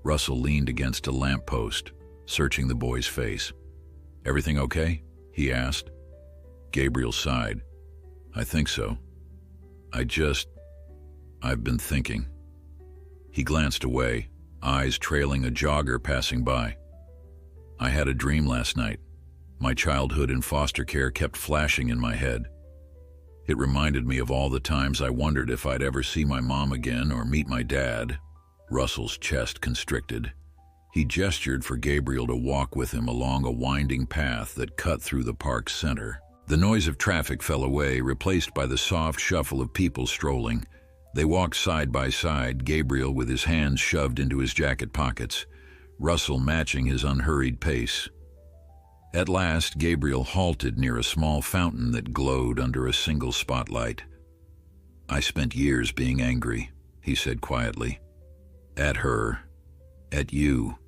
Russell leaned against a lamppost, searching the boy's face. "Everything okay?" he asked. Gabriel sighed. "I think so. I've been thinking." He glanced away, eyes trailing a jogger passing by. "I had a dream last night. My childhood in foster care kept flashing in my head. It reminded me of all the times I wondered if I'd ever see my mom again or meet my dad." Russell's chest constricted. He gestured for Gabriel to walk with him along a winding path that cut through the park's center. The noise of traffic fell away, replaced by the soft shuffle of people strolling. They walked side by side, Gabriel with his hands shoved into his jacket pockets, Russell matching his unhurried pace. At last, Gabriel halted near a small fountain that glowed under a single spotlight. "I spent years being angry," he said quietly. "At her. At you.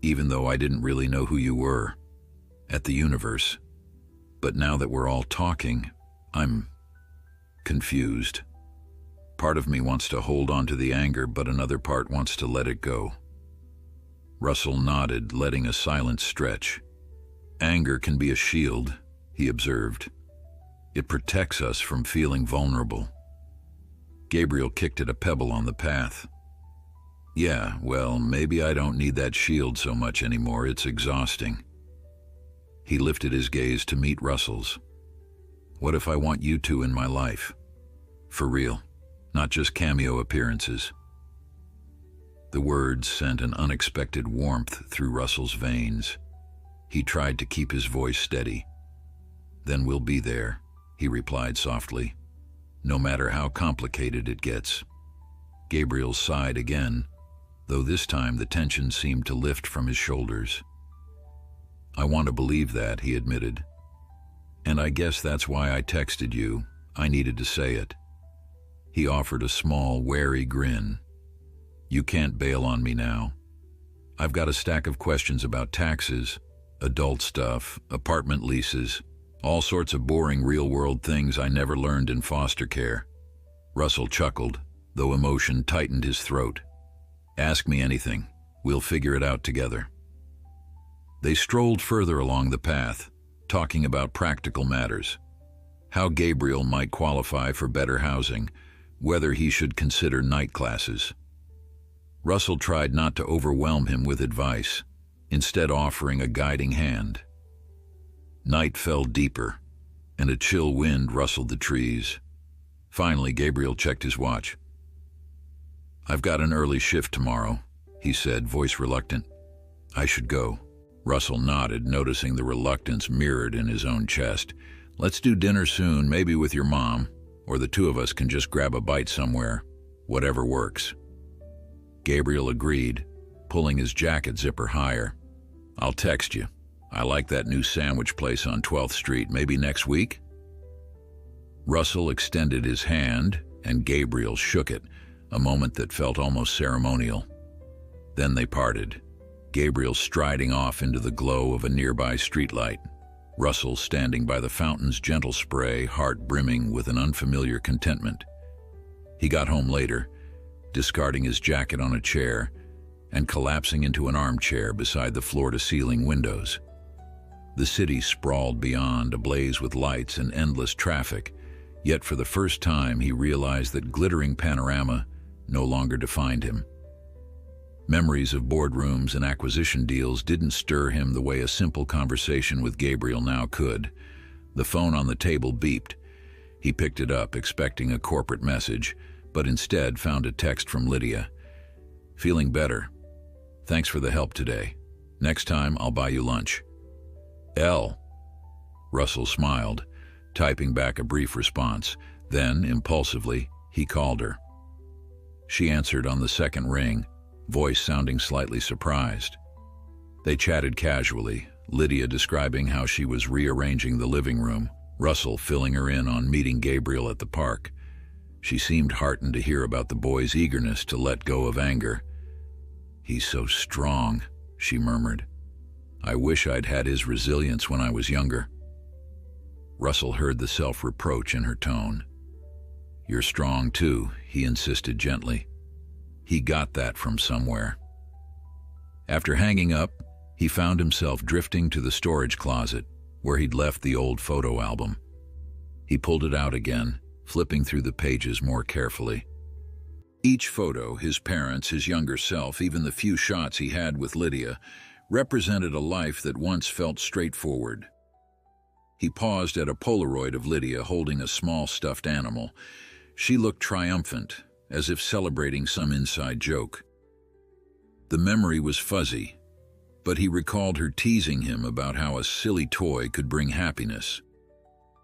even though I didn't really know who you were, at the universe. But now that we're all talking, I'm confused. Part of me wants to hold on to the anger, but another part wants to let it go. Russell nodded, letting a silence stretch. Anger can be a shield, he observed. It protects us from feeling vulnerable. Gabriel kicked at a pebble on the path. Yeah, well, maybe I don't need that shield so much anymore. It's exhausting. He lifted his gaze to meet Russell's. What if I want you two in my life? For real, not just cameo appearances. The words sent an unexpected warmth through Russell's veins. He tried to keep his voice steady. Then we'll be there, he replied softly, no matter how complicated it gets. Gabriel sighed again, though this time the tension seemed to lift from his shoulders. I want to believe that, he admitted. And I guess that's why I texted you. I needed to say it. He offered a small, wary grin. You can't bail on me now. I've got a stack of questions about taxes, adult stuff, apartment leases, all sorts of boring real-world things I never learned in foster care. Russell chuckled, though emotion tightened his throat. Ask me anything. We'll figure it out together. They strolled further along the path, talking about practical matters. How Gabriel might qualify for better housing, whether he should consider night classes. Russell tried not to overwhelm him with advice, instead offering a guiding hand. Night fell deeper, and a chill wind rustled the trees. Finally, Gabriel checked his watch. I've got an early shift tomorrow, he said, voice reluctant. I should go. Russell nodded, noticing the reluctance mirrored in his own chest. Let's do dinner soon, maybe with your mom, or the two of us can just grab a bite somewhere. Whatever works. Gabriel agreed, pulling his jacket zipper higher. I'll text you. I like that new sandwich place on 12th Street. Maybe next week? Russell extended his hand, and Gabriel shook it, a moment that felt almost ceremonial. Then they parted, Gabriel striding off into the glow of a nearby streetlight, Russell standing by the fountain's gentle spray, heart brimming with an unfamiliar contentment. He got home later, discarding his jacket on a chair and collapsing into an armchair beside the floor-to-ceiling windows. The city sprawled beyond, ablaze with lights and endless traffic, yet for the first time he realized that glittering panorama no longer defined him. Memories of boardrooms and acquisition deals didn't stir him the way a simple conversation with Gabriel now could. The phone on the table beeped. He picked it up, expecting a corporate message, but instead found a text from Lydia. Feeling better. Thanks for the help today. Next time I'll buy you lunch. L. Russell smiled, typing back a brief response. Then, impulsively, he called her. She answered on the second ring, voice sounding slightly surprised. They chatted casually, Lydia describing how she was rearranging the living room, Russell filling her in on meeting Gabriel at the park. She seemed heartened to hear about the boy's eagerness to let go of anger. He's so strong, she murmured. I wish I'd had his resilience when I was younger. Russell heard the self-reproach in her tone. You're strong too, he insisted gently. He got that from somewhere. After hanging up, he found himself drifting to the storage closet where he'd left the old photo album. He pulled it out again, flipping through the pages more carefully. Each photo, his parents, his younger self, even the few shots he had with Lydia, represented a life that once felt straightforward. He paused at a Polaroid of Lydia holding a small stuffed animal. She looked triumphant, as if celebrating some inside joke. The memory was fuzzy, but he recalled her teasing him about how a silly toy could bring happiness.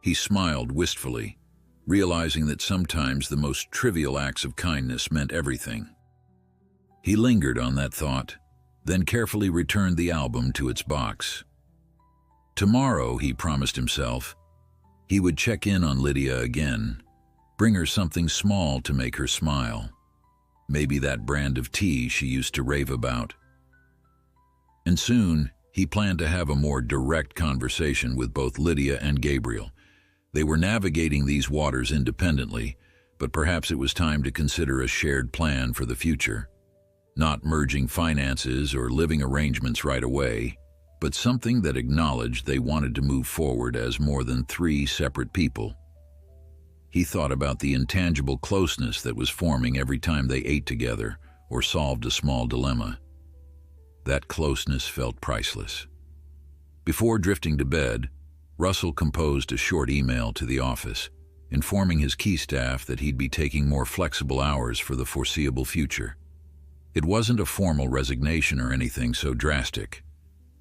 He smiled wistfully, realizing that sometimes the most trivial acts of kindness meant everything. He lingered on that thought, then carefully returned the album to its box. Tomorrow, he promised himself, he would check in on Lydia again, bring her something small to make her smile. Maybe that brand of tea she used to rave about. And soon, he planned to have a more direct conversation with both Lydia and Gabriel. They were navigating these waters independently, but perhaps it was time to consider a shared plan for the future. Not merging finances or living arrangements right away, but something that acknowledged they wanted to move forward as more than three separate people. He thought about the intangible closeness that was forming every time they ate together or solved a small dilemma. That closeness felt priceless. Before drifting to bed, Russell composed a short email to the office, informing his key staff that he'd be taking more flexible hours for the foreseeable future. It wasn't a formal resignation or anything so drastic,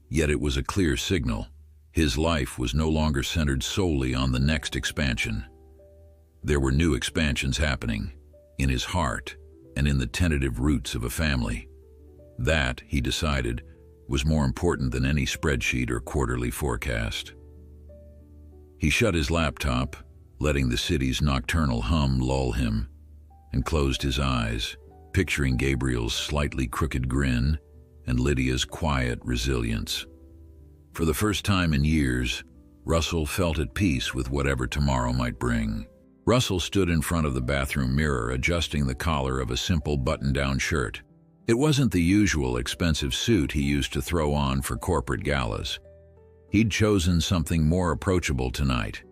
yet it was a clear signal. His life was no longer centered solely on the next expansion. There were new expansions happening, in his heart and in the tentative roots of a family. That, he decided, was more important than any spreadsheet or quarterly forecast. He shut his laptop, letting the city's nocturnal hum lull him, and closed his eyes, picturing Gabriel's slightly crooked grin and Lydia's quiet resilience. For the first time in years, Russell felt at peace with whatever tomorrow might bring. Russell stood in front of the bathroom mirror, adjusting the collar of a simple button-down shirt. It wasn't the usual expensive suit he used to throw on for corporate galas. He'd chosen something more approachable tonight.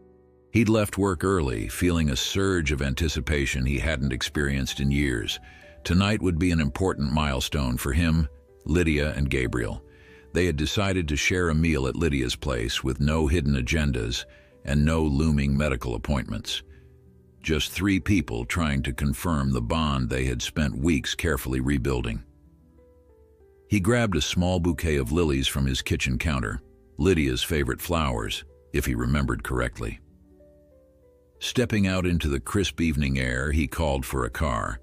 He'd left work early, feeling a surge of anticipation he hadn't experienced in years. Tonight would be an important milestone for him, Lydia, and Gabriel. They had decided to share a meal at Lydia's place with no hidden agendas and no looming medical appointments. Just three people trying to confirm the bond they had spent weeks carefully rebuilding. He grabbed a small bouquet of lilies from his kitchen counter, Lydia's favorite flowers, if he remembered correctly. Stepping out into the crisp evening air, he called for a car.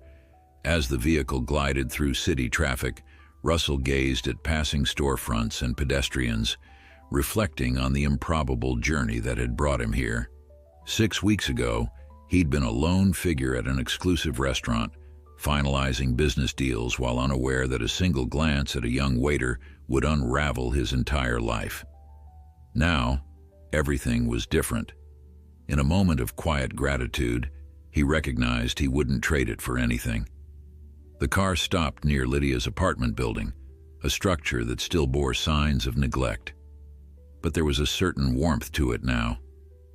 As the vehicle glided through city traffic, Russell gazed at passing storefronts and pedestrians, reflecting on the improbable journey that had brought him here. 6 weeks ago, he'd been a lone figure at an exclusive restaurant, finalizing business deals while unaware that a single glance at a young waiter would unravel his entire life. Now, everything was different. In a moment of quiet gratitude, he recognized he wouldn't trade it for anything. The car stopped near Lydia's apartment building, a structure that still bore signs of neglect. But there was a certain warmth to it now,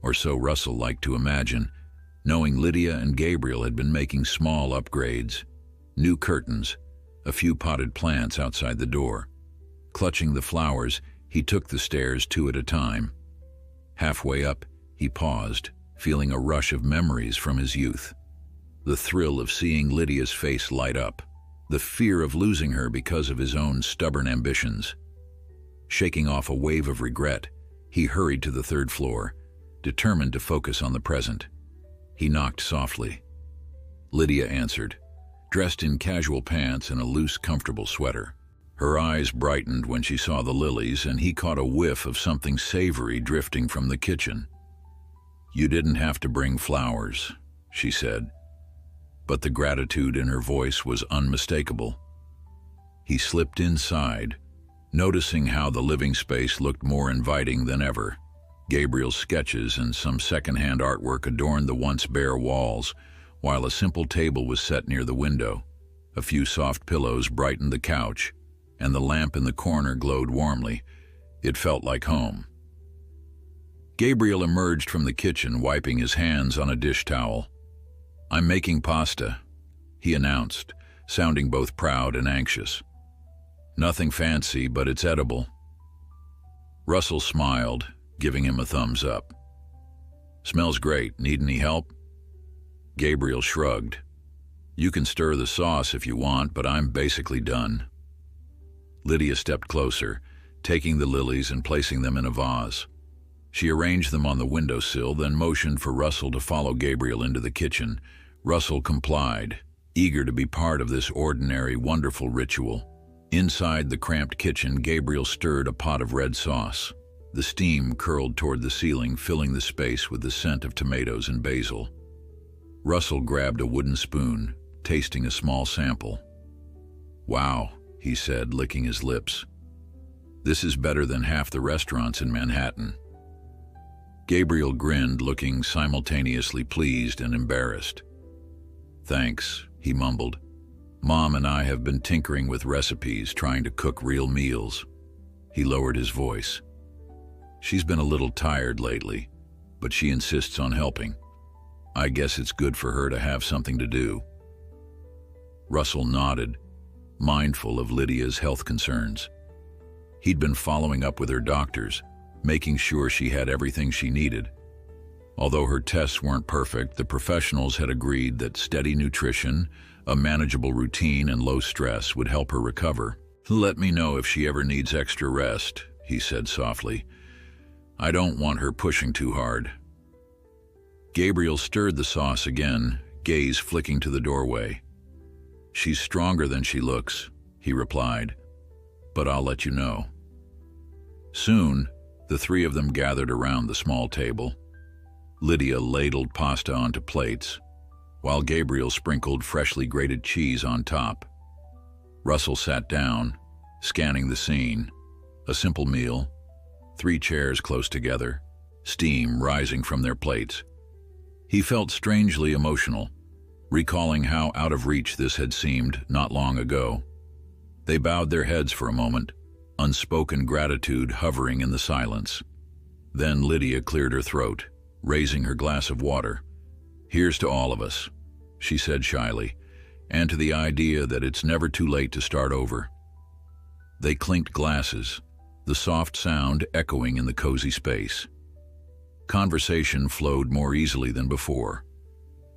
or so Russell liked to imagine, knowing Lydia and Gabriel had been making small upgrades, new curtains, a few potted plants outside the door. Clutching the flowers, he took the stairs 2 at a time. Halfway up, he paused, feeling a rush of memories from his youth. The thrill of seeing Lydia's face light up, the fear of losing her because of his own stubborn ambitions. Shaking off a wave of regret, he hurried to the 3rd floor, determined to focus on the present. He knocked softly. Lydia answered, dressed in casual pants and a loose, comfortable sweater. Her eyes brightened when she saw the lilies, and he caught a whiff of something savory drifting from the kitchen. "You didn't have to bring flowers," she said, but the gratitude in her voice was unmistakable. He slipped inside, noticing how the living space looked more inviting than ever. Gabriel's sketches and some secondhand artwork adorned the once bare walls, while a simple table was set near the window. A few soft pillows brightened the couch, and the lamp in the corner glowed warmly. It felt like home. Gabriel emerged from the kitchen, wiping his hands on a dish towel. "I'm making pasta," he announced, sounding both proud and anxious. "Nothing fancy, but it's edible." Russell smiled, giving him a thumbs up. "Smells great. Need any help?" Gabriel shrugged. "You can stir the sauce if you want, but I'm basically done." Lydia stepped closer, taking the lilies and placing them in a vase. She arranged them on the windowsill, then motioned for Russell to follow Gabriel into the kitchen. Russell complied, eager to be part of this ordinary, wonderful ritual. Inside the cramped kitchen, Gabriel stirred a pot of red sauce. The steam curled toward the ceiling, filling the space with the scent of tomatoes and basil. Russell grabbed a wooden spoon, tasting a small sample. "Wow," he said, licking his lips. This is better than half the restaurants in Manhattan." Gabriel grinned, looking simultaneously pleased and embarrassed. "Thanks," he mumbled. "Mom and I have been tinkering with recipes, trying to cook real meals." He lowered his voice. "She's been a little tired lately, but she insists on helping. I guess it's good for her to have something to do." Russell nodded, mindful of Lydia's health concerns. He'd been following up with her doctors, making sure she had everything she needed. Although her tests weren't perfect, the professionals had agreed that steady nutrition, a manageable routine, and low stress would help her recover. "Let me know if she ever needs extra rest," he said softly. "I don't want her pushing too hard." Gabriel stirred the sauce again, gaze flicking to the doorway. "She's stronger than she looks," he replied, "but I'll let you know." Soon, the three of them gathered around the small table. Lydia ladled pasta onto plates, while Gabriel sprinkled freshly grated cheese on top. Russell sat down, scanning the scene. A simple meal, 3 chairs close together, steam rising from their plates. He felt strangely emotional, recalling how out of reach this had seemed not long ago. They bowed their heads for a moment, unspoken gratitude hovering in the silence. Then Lydia cleared her throat, raising her glass of water. "Here's to all of us," she said shyly, "and to the idea that it's never too late to start over." They clinked glasses, the soft sound echoing in the cozy space. Conversation flowed more easily than before.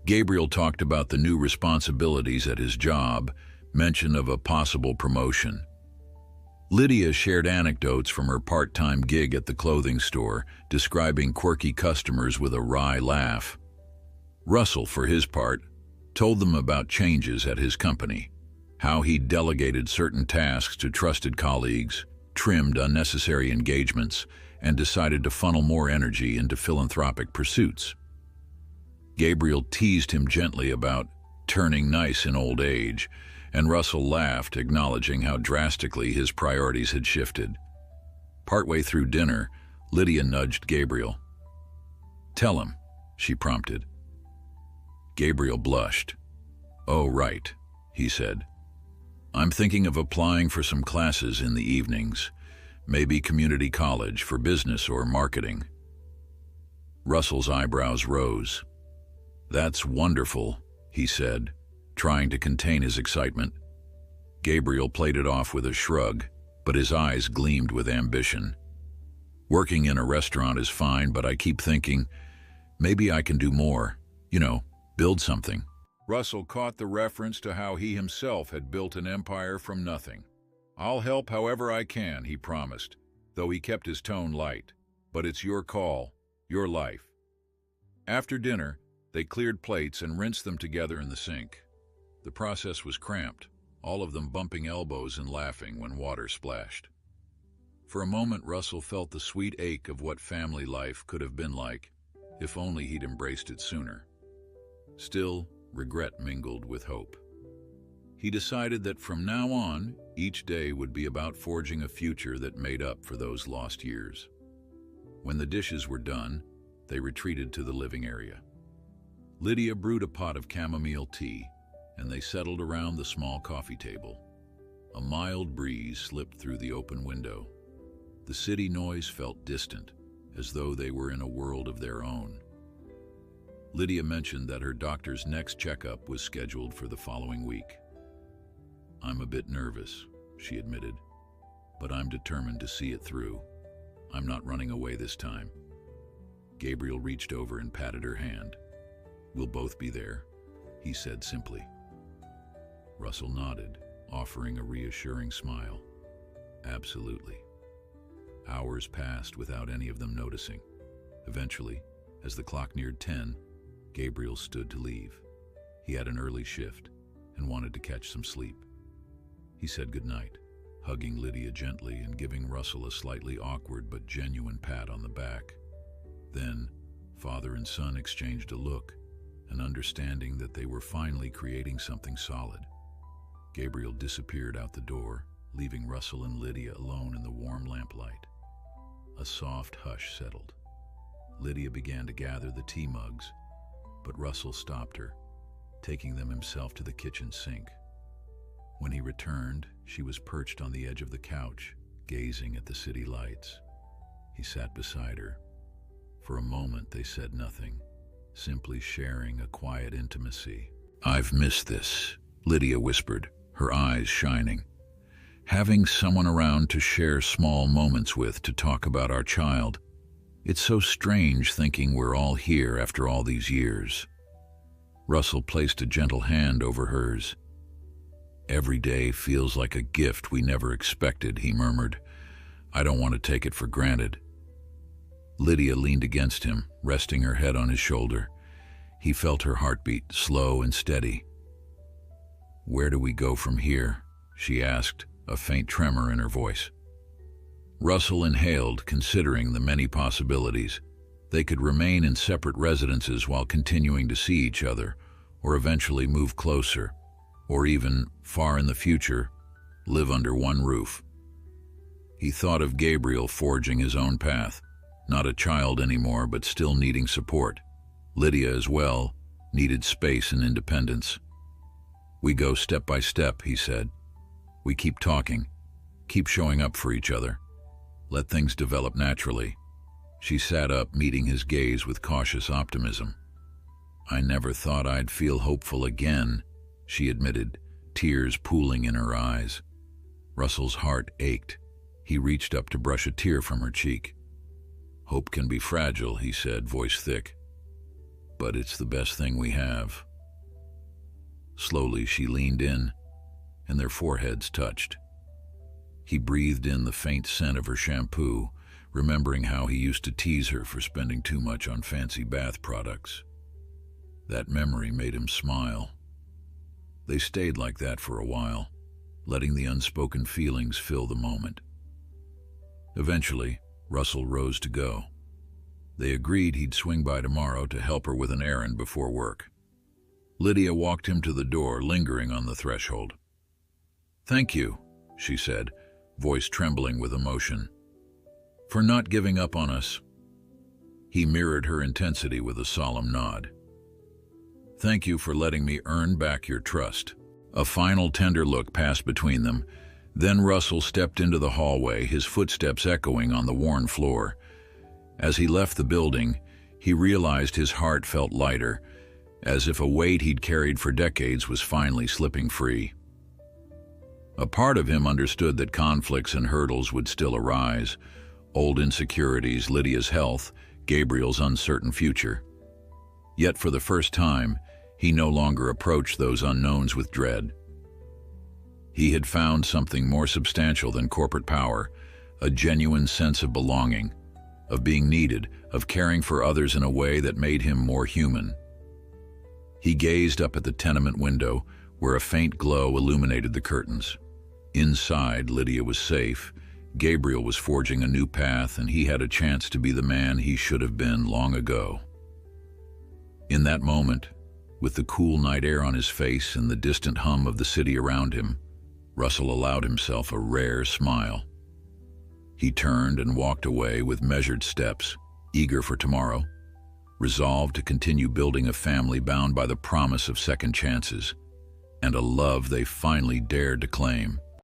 Gabriel talked about the new responsibilities at his job, mention of a possible promotion. Lydia shared anecdotes from her part-time gig at the clothing store, describing quirky customers with a wry laugh. Russell, for his part, told them about changes at his company, how he delegated certain tasks to trusted colleagues, trimmed unnecessary engagements, and decided to funnel more energy into philanthropic pursuits. Gabriel teased him gently about turning nice in old age, and Russell laughed, acknowledging how drastically his priorities had shifted. Partway through dinner, Lydia nudged Gabriel. "Tell him," she prompted. Gabriel blushed. "Oh, right," he said. "I'm thinking of applying for some classes in the evenings, maybe community college for business or marketing." Russell's eyebrows rose. "That's wonderful," he said, trying to contain his excitement. Gabriel played it off with a shrug, but his eyes gleamed with ambition. "Working in a restaurant is fine, but I keep thinking, maybe I can do more, build something." Russell caught the reference to how he himself had built an empire from nothing. "I'll help however I can," he promised, though he kept his tone light. "But it's your call, your life." After dinner, they cleared plates and rinsed them together in the sink. The process was cramped, all of them bumping elbows and laughing when water splashed. For a moment, Russell felt the sweet ache of what family life could have been like, if only he'd embraced it sooner. Still, regret mingled with hope. He decided that from now on, each day would be about forging a future that made up for those lost years. When the dishes were done, they retreated to the living area. Lydia brewed a pot of chamomile tea, and they settled around the small coffee table. A mild breeze slipped through the open window. The city noise felt distant, as though they were in a world of their own. Lydia mentioned that her doctor's next checkup was scheduled for the following week. "I'm a bit nervous," she admitted, "but I'm determined to see it through. I'm not running away this time." Gabriel reached over and patted her hand. "We'll both be there," he said simply. Russell nodded, offering a reassuring smile. "Absolutely." Hours passed without any of them noticing. Eventually, as the clock neared 10, Gabriel stood to leave. He had an early shift and wanted to catch some sleep. He said goodnight, hugging Lydia gently and giving Russell a slightly awkward but genuine pat on the back. Then, father and son exchanged a look, an understanding that they were finally creating something solid. Gabriel disappeared out the door, leaving Russell and Lydia alone in the warm lamplight. A soft hush settled. Lydia began to gather the tea mugs, but Russell stopped her, taking them himself to the kitchen sink. When he returned, she was perched on the edge of the couch, gazing at the city lights. He sat beside her. For a moment they said nothing, simply sharing a quiet intimacy. "I've missed this," Lydia whispered, her eyes shining. "Having someone around to share small moments with, to talk about our child. It's so strange thinking we're all here after all these years." Russell placed a gentle hand over hers. "Every day feels like a gift we never expected," he murmured. "I don't want to take it for granted." Lydia leaned against him, resting her head on his shoulder. He felt her heartbeat, slow and steady. "Where do we go from here?" she asked, a faint tremor in her voice. Russell inhaled, considering the many possibilities. They could remain in separate residences while continuing to see each other, or eventually move closer, or even, far in the future, live under one roof. He thought of Gabriel forging his own path, not a child anymore, but still needing support. Lydia as well needed space and independence. "We go step by step," he said. "We keep talking, keep showing up for each other. Let things develop naturally." She sat up, meeting his gaze with cautious optimism. "I never thought I'd feel hopeful again," she admitted, tears pooling in her eyes. Russell's heart ached. He reached up to brush a tear from her cheek. "Hope can be fragile," he said, voice thick. "But it's the best thing we have." Slowly she leaned in, and their foreheads touched. He breathed in the faint scent of her shampoo, remembering how he used to tease her for spending too much on fancy bath products. That memory made him smile. They stayed like that for a while, letting the unspoken feelings fill the moment. Eventually, Russell rose to go. They agreed he'd swing by tomorrow to help her with an errand before work. Lydia walked him to the door, lingering on the threshold. "Thank you," she said, voice trembling with emotion, "for not giving up on us." He mirrored her intensity with a solemn nod. "Thank you for letting me earn back your trust." A final tender look passed between them. Then Russell stepped into the hallway, his footsteps echoing on the worn floor. As he left the building, he realized his heart felt lighter, as if a weight he'd carried for decades was finally slipping free. A part of him understood that conflicts and hurdles would still arise: old insecurities, Lydia's health, Gabriel's uncertain future. Yet for the first time, he no longer approached those unknowns with dread. He had found something more substantial than corporate power, a genuine sense of belonging, of being needed, of caring for others in a way that made him more human. He gazed up at the tenement window, where a faint glow illuminated the curtains. Inside, Lydia was safe. Gabriel was forging a new path, and he had a chance to be the man he should have been long ago. In that moment, with the cool night air on his face and the distant hum of the city around him, Russell allowed himself a rare smile. He turned and walked away with measured steps, eager for tomorrow, resolved to continue building a family bound by the promise of second chances and a love they finally dared to claim.